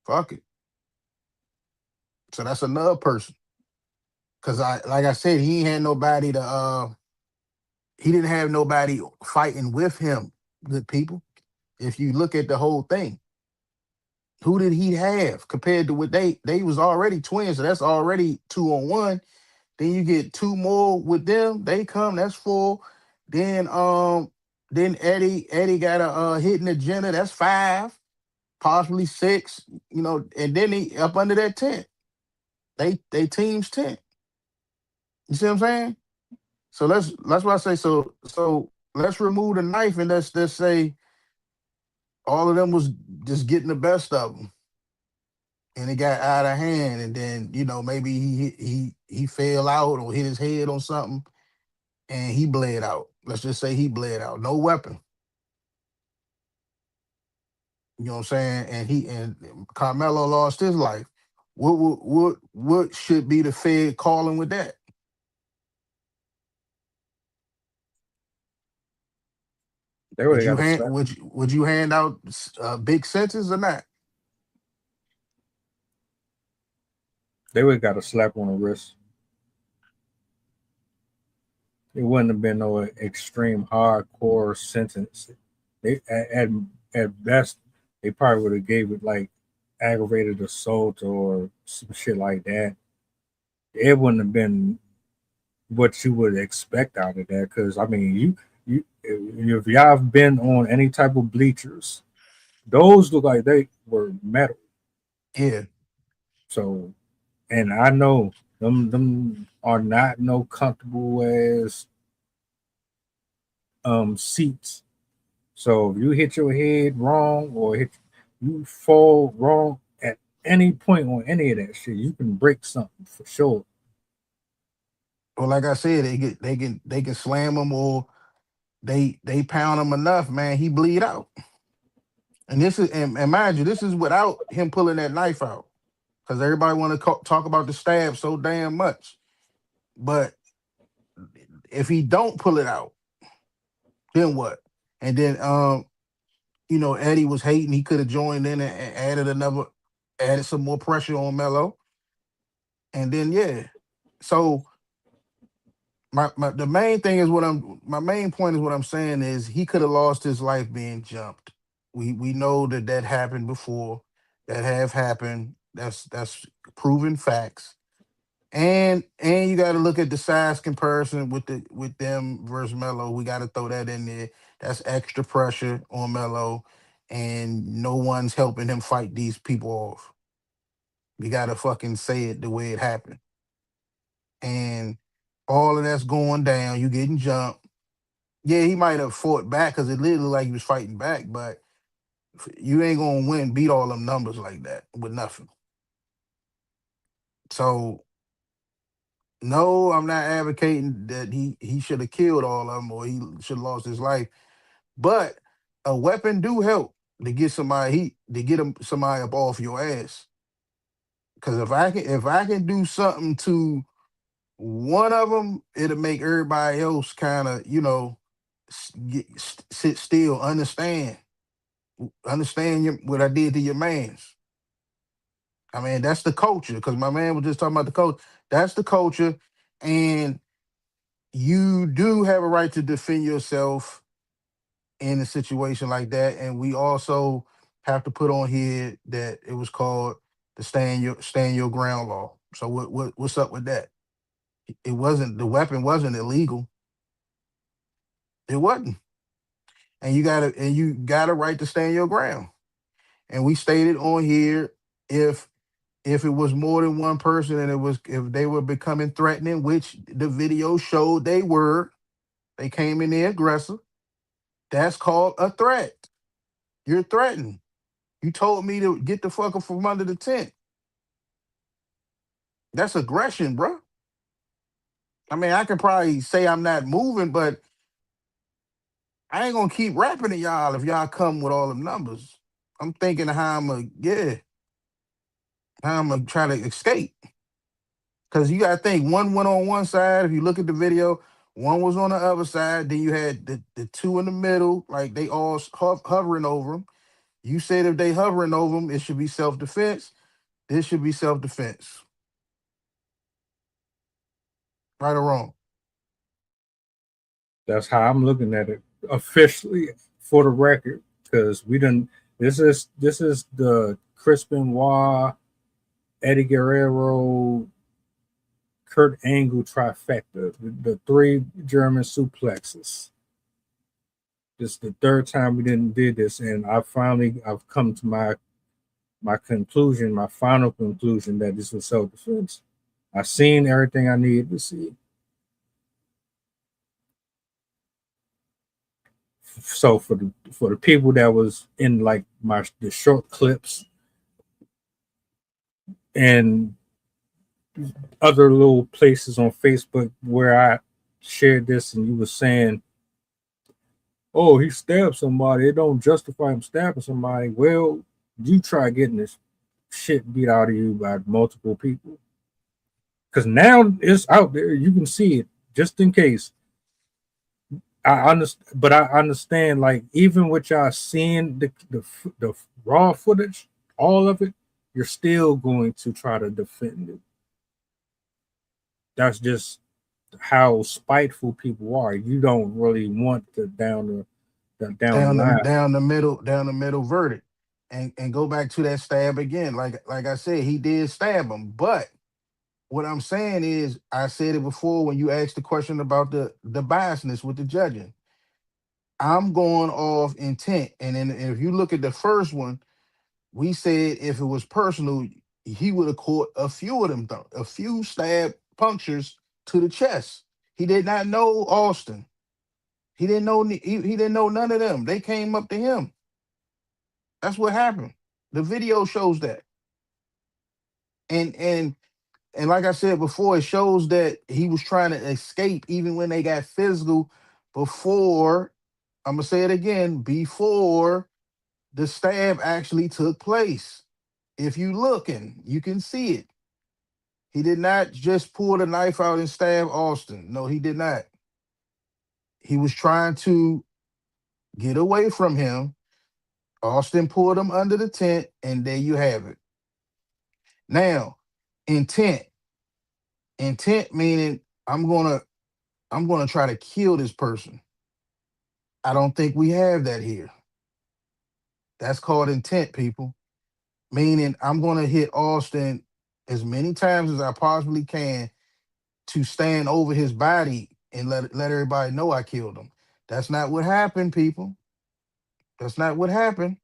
Fuck it. So that's another person. Cause like I said, he ain't had nobody to he didn't have nobody fighting with him, good people. If you look at the whole thing, who did he have compared to what they was already twins, so that's already 2-on-1. Then you get two more with them, they come, that's four. Then Eddie got a hidden agenda, that's five, possibly six, and then he up under that tent. They teams tent. You see what I'm saying? So that's why I say so let's remove the knife and let's say all of them was just getting the best of them, and it got out of hand, and then maybe he fell out or hit his head on something, and he bled out. Let's just say he bled out, no weapon. You know what I'm saying? And Carmelo lost his life. What should be the Fed calling with that? They Would would you have got a hand slap. would you hand out big sentences or not? They would have got a slap on the wrist. It wouldn't have been no extreme hardcore sentence. They at best they probably would have gave it like aggravated assault or some shit like that. It wouldn't have been what you would expect out of that. Because I mean, you if y'all have been on any type of bleachers, those look like they were metal. Yeah. So, and I know them are not no comfortable as seats. So if you hit your head wrong or you fall wrong at any point on any of that shit, you can break something for sure. Well, like I said, they can slam him or they pound him enough, man. He bleed out. And this is and mind you, this is without him pulling that knife out, because everybody want to talk about the stab so damn much. But if he don't pull it out, then what? And then Eddie was hating. He could have joined in and added some more pressure on Melo. And then yeah, so the main thing is my main point is what I'm saying is he could have lost his life being jumped. We know that happened before. That have happened. That's proven facts. And you got to look at the size comparison with them versus Melo. We got to throw that in there. That's extra pressure on Melo, and no one's helping him fight these people off. We got to fucking say it the way it happened. And all of that's going down. You getting jumped. Yeah, he might have fought back because it literally looked like he was fighting back, but you ain't gonna beat all them numbers like that with nothing. So no, I'm not advocating that he should have killed all of them or he should have lost his life. But a weapon do help to get somebody up off your ass. Because if I can do something to one of them, it'll make everybody else kind of sit still, understand what I did to your man's. I mean, that's the culture. Because my man was just talking about the culture. That's the culture, and you do have a right to defend yourself in a situation like that. And we also have to put on here that it was called the stand your ground law. So what's up with that? It wasn't the weapon wasn't illegal. It wasn't. And you got a right to stand your ground. And we stated on here if it was more than one person and if they were becoming threatening, which the video showed they came in there aggressive. That's called a threat. You're threatened. You told me to get the fucker from under the tent. That's aggression, bro. I mean, I can probably say I'm not moving, but I ain't gonna keep rapping to y'all if y'all come with all them numbers. I'm thinking how I'm gonna try to escape. Cause you gotta think one went on one side. If you look at the video, One was on the other side. Then you had the two in the middle, like they all hovering over him. You said if they hovering over him, it should be self-defense. This should be self-defense. Right or wrong? That's how I'm looking at it officially for the record, because we didn't. This is the Chris Benoit, Eddie Guerrero, Kurt Angle trifecta, the three German suplexes. This is the third time we did this, and I've come to my conclusion, my final conclusion, that this was self-defense. I've seen everything I needed to see. So for the people that was in like the short clips and other little places on Facebook where I shared this, and you were saying, "Oh, he stabbed somebody. It don't justify him stabbing somebody." Well, you try getting this shit beat out of you by multiple people, because now it's out there. You can see it. Just in case. I understand, but I understand. Like, even with y'all seeing the raw footage, all of it, you're still going to try to defend it. That's just how spiteful people are. You don't really want the down the middle verdict. And go back to that stab again. Like I said, he did stab him. But what I'm saying is, I said it before when you asked the question about the biasness with the judging. I'm going off intent. And then if you look at the first one, we said if it was personal, he would have caught a few of them, a few stab punctures to the chest. He did not know Austin. He didn't know he didn't know none of them. They came up to him. That's what happened. The video shows that. And like I said before, it shows that he was trying to escape even when they got physical before. I'm gonna say it again, before the stab actually took place. If you looking, you can see it. He did not just pull the knife out and stab Austin. No, he did not. He was trying to get away from him. Austin pulled him under the tent, and there you have it. Now, intent. Intent meaning I'm gonna try to kill this person. I don't think we have that here. That's called intent, people. Meaning I'm gonna hit Austin as many times as I possibly can to stand over his body and let everybody know I killed him. That's not what happened, people. That's not what happened.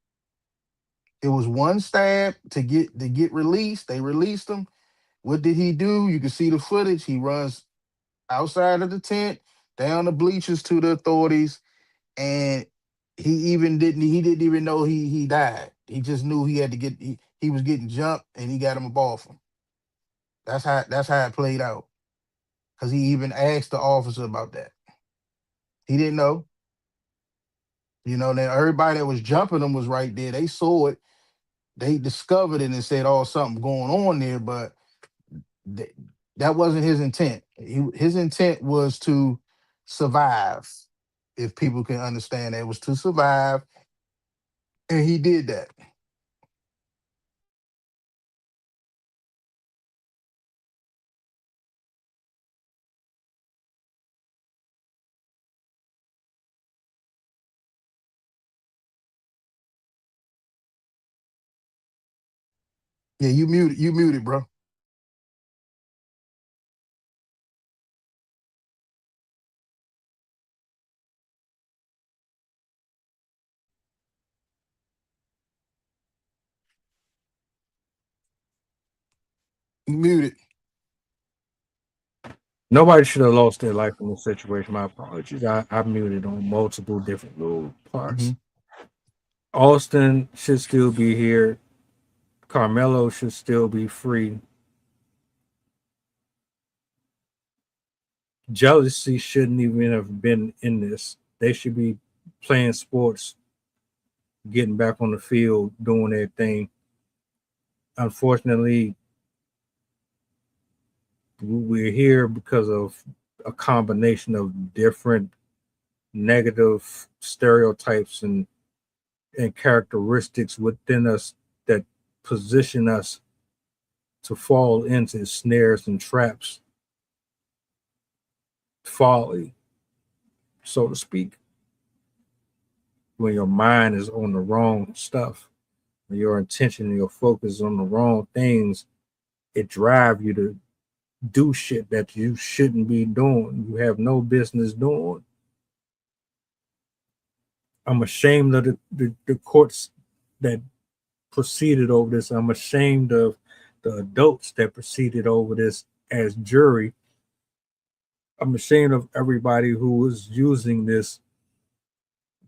It was one stab to get released. They released him. What did he do? You can see the footage. He runs outside of the tent, down the bleachers to the authorities, and he didn't even know he died. He just knew he had to get he was getting jumped, and he got him up off him. That's how it played out. Because he even asked the officer about that. He didn't know. You know, then everybody that was jumping him was right there. They saw it. They discovered it and said, "Oh, something going on there," but that wasn't his intent. His intent was to survive. If people can understand that, it was to survive, and he did that. Yeah, you muted, bro. You muted. Nobody should have lost their life in this situation. My apologies. I muted on multiple different little Hmm. parts. Austin should still be here. Carmelo should still be free. Jealousy shouldn't even have been in this. They should be playing sports, getting back on the field, doing their thing. Unfortunately, we're here because of a combination of different negative stereotypes and characteristics within us that position us to fall into snares and traps, folly, so to speak. When your mind is on the wrong stuff, when your intention and your focus is on the wrong things, it drives you to do shit that you shouldn't be doing. You have no business doing. I'm ashamed of the courts that proceeded over this. I'm ashamed of the adults that proceeded over this as jury. I'm ashamed of everybody who was using this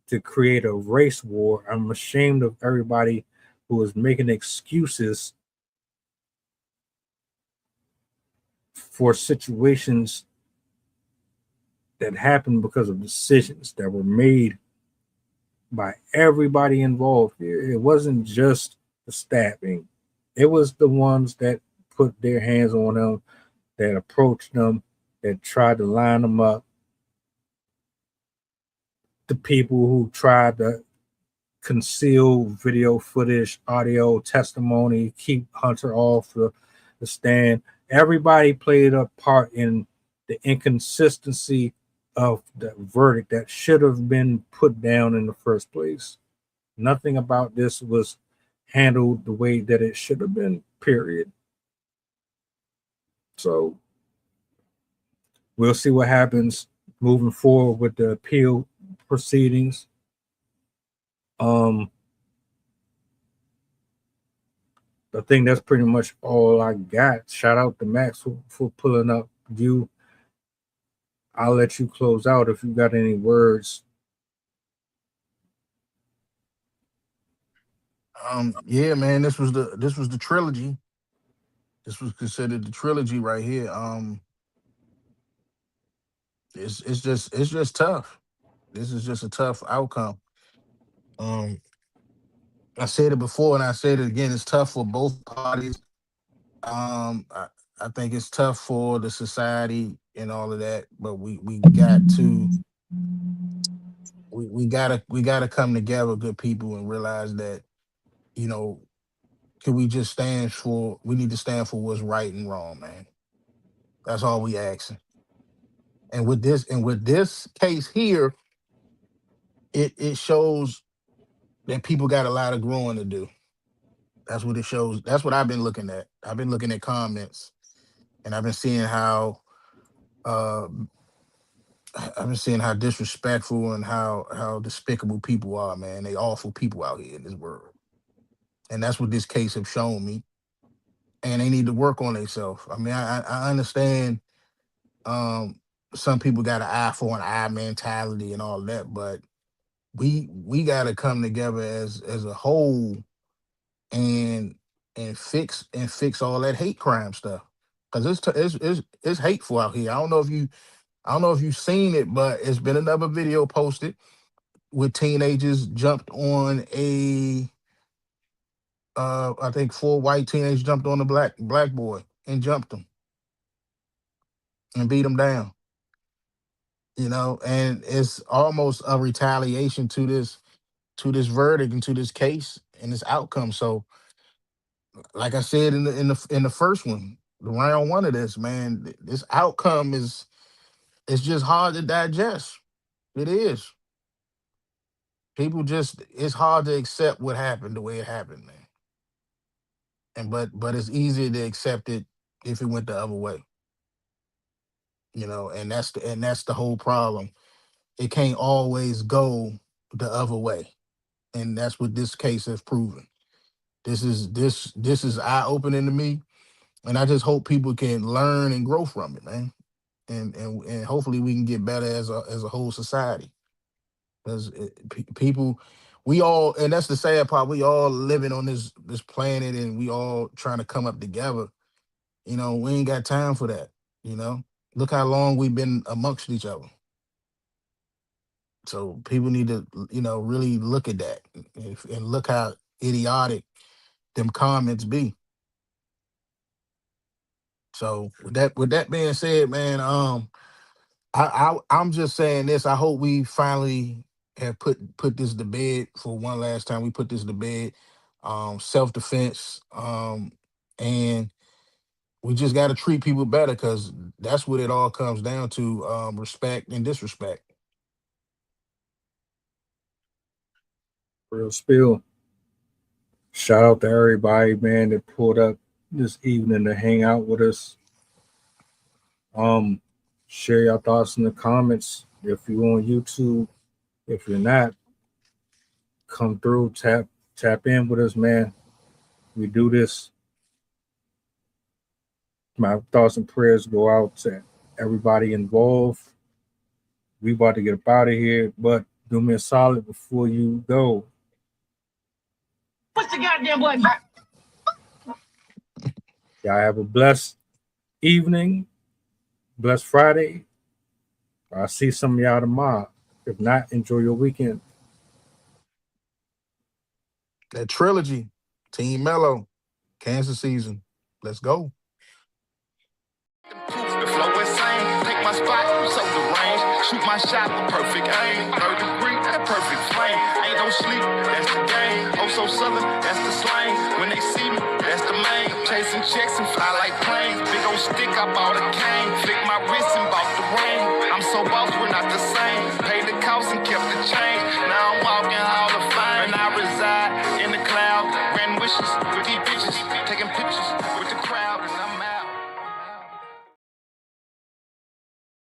to create a race war. I'm ashamed of everybody who was making excuses for situations that happened because of decisions that were made by everybody involved here. It wasn't just the stabbing. It was the ones that put their hands on them, that approached them, that tried to line them up, the people who tried to conceal video footage, audio, testimony, keep Hunter off the stand. Everybody played a part in the inconsistency of the verdict that should have been put down in the first place. Nothing about this was handled the way that it should have been, period. So we'll see what happens moving forward with the appeal proceedings. I think that's pretty much all I got. Shout out to Max for pulling up. I'll let you close out if you got any words. Yeah, man, this was the trilogy. This was considered the trilogy right here. It's just tough. This is just a tough outcome. Um, I said it before and I said it again. It's tough for both parties. Um, I, I think it's tough for the society and all of that, but we got to we gotta come together, good people, and realize that you know can we just stand for we need to stand for what's right and wrong, man. That's all we asking. And with this case here, it shows that people got a lot of growing to do. That's what it shows. That's what I've been looking at. I've been looking at comments and I've been seeing how uh I've been seeing how disrespectful and how despicable people are, man. They awful people out here in this world. And that's what this case have shown me. And they need to work on themselves. I mean, I understand um some people got an eye for an eye mentality and all that, but we gotta come together as a whole and and fix all that hate crime stuff. Cause it's hateful out here. I don't know if you've seen it, but it's been another video posted with teenagers jumped on a I think four white teenagers jumped on a black boy and jumped him and beat him down. And it's almost a retaliation to this verdict and to this case and this outcome. So, like I said in the first one, the round one of this, man, this outcome is it's just hard to digest. It is. People just it's hard to accept what happened the way it happened, man. But it's easier to accept it if it went the other way, and that's the whole problem. It can't always go the other way, and that's what this case has proven. This is eye opening to me, and I just hope people can learn and grow from it, man. And hopefully we can get better as a whole society. Because people, we all, and that's the sad part. We all living on this planet, and we all trying to come up together. We ain't got time for that. Look how long we've been amongst each other. So people need to, really look at that and look how idiotic them comments be. So with that being said, man, I'm just saying this. I hope we finally have put this to bed for one last time. We put this to bed. Self-defense. And we just got to treat people better because that's what it all comes down to. Respect and disrespect. Real spill. Shout out to everybody, man, that pulled up this evening to hang out with us. Share your thoughts in the comments. If you're on YouTube, if you're not, come through, tap in with us, man. We do this. My thoughts and prayers go out to everybody involved. We about to get up out of here, but do me a solid before you go. What's the goddamn button? Y'all have a blessed evening, blessed Friday. I'll see some of y'all tomorrow. If not, enjoy your weekend. That trilogy, Team Mello, Kansas season. Let's go. The flow insane, take my spot, so the range. Shoot my shot with perfect aim. 3rd degree, that perfect flame. Ain't no sleep, that's the game. Oh, so southern, that's the slang. When they see me, that's the main. Chasing checks and fly like planes. Big old stick, I bought a cane.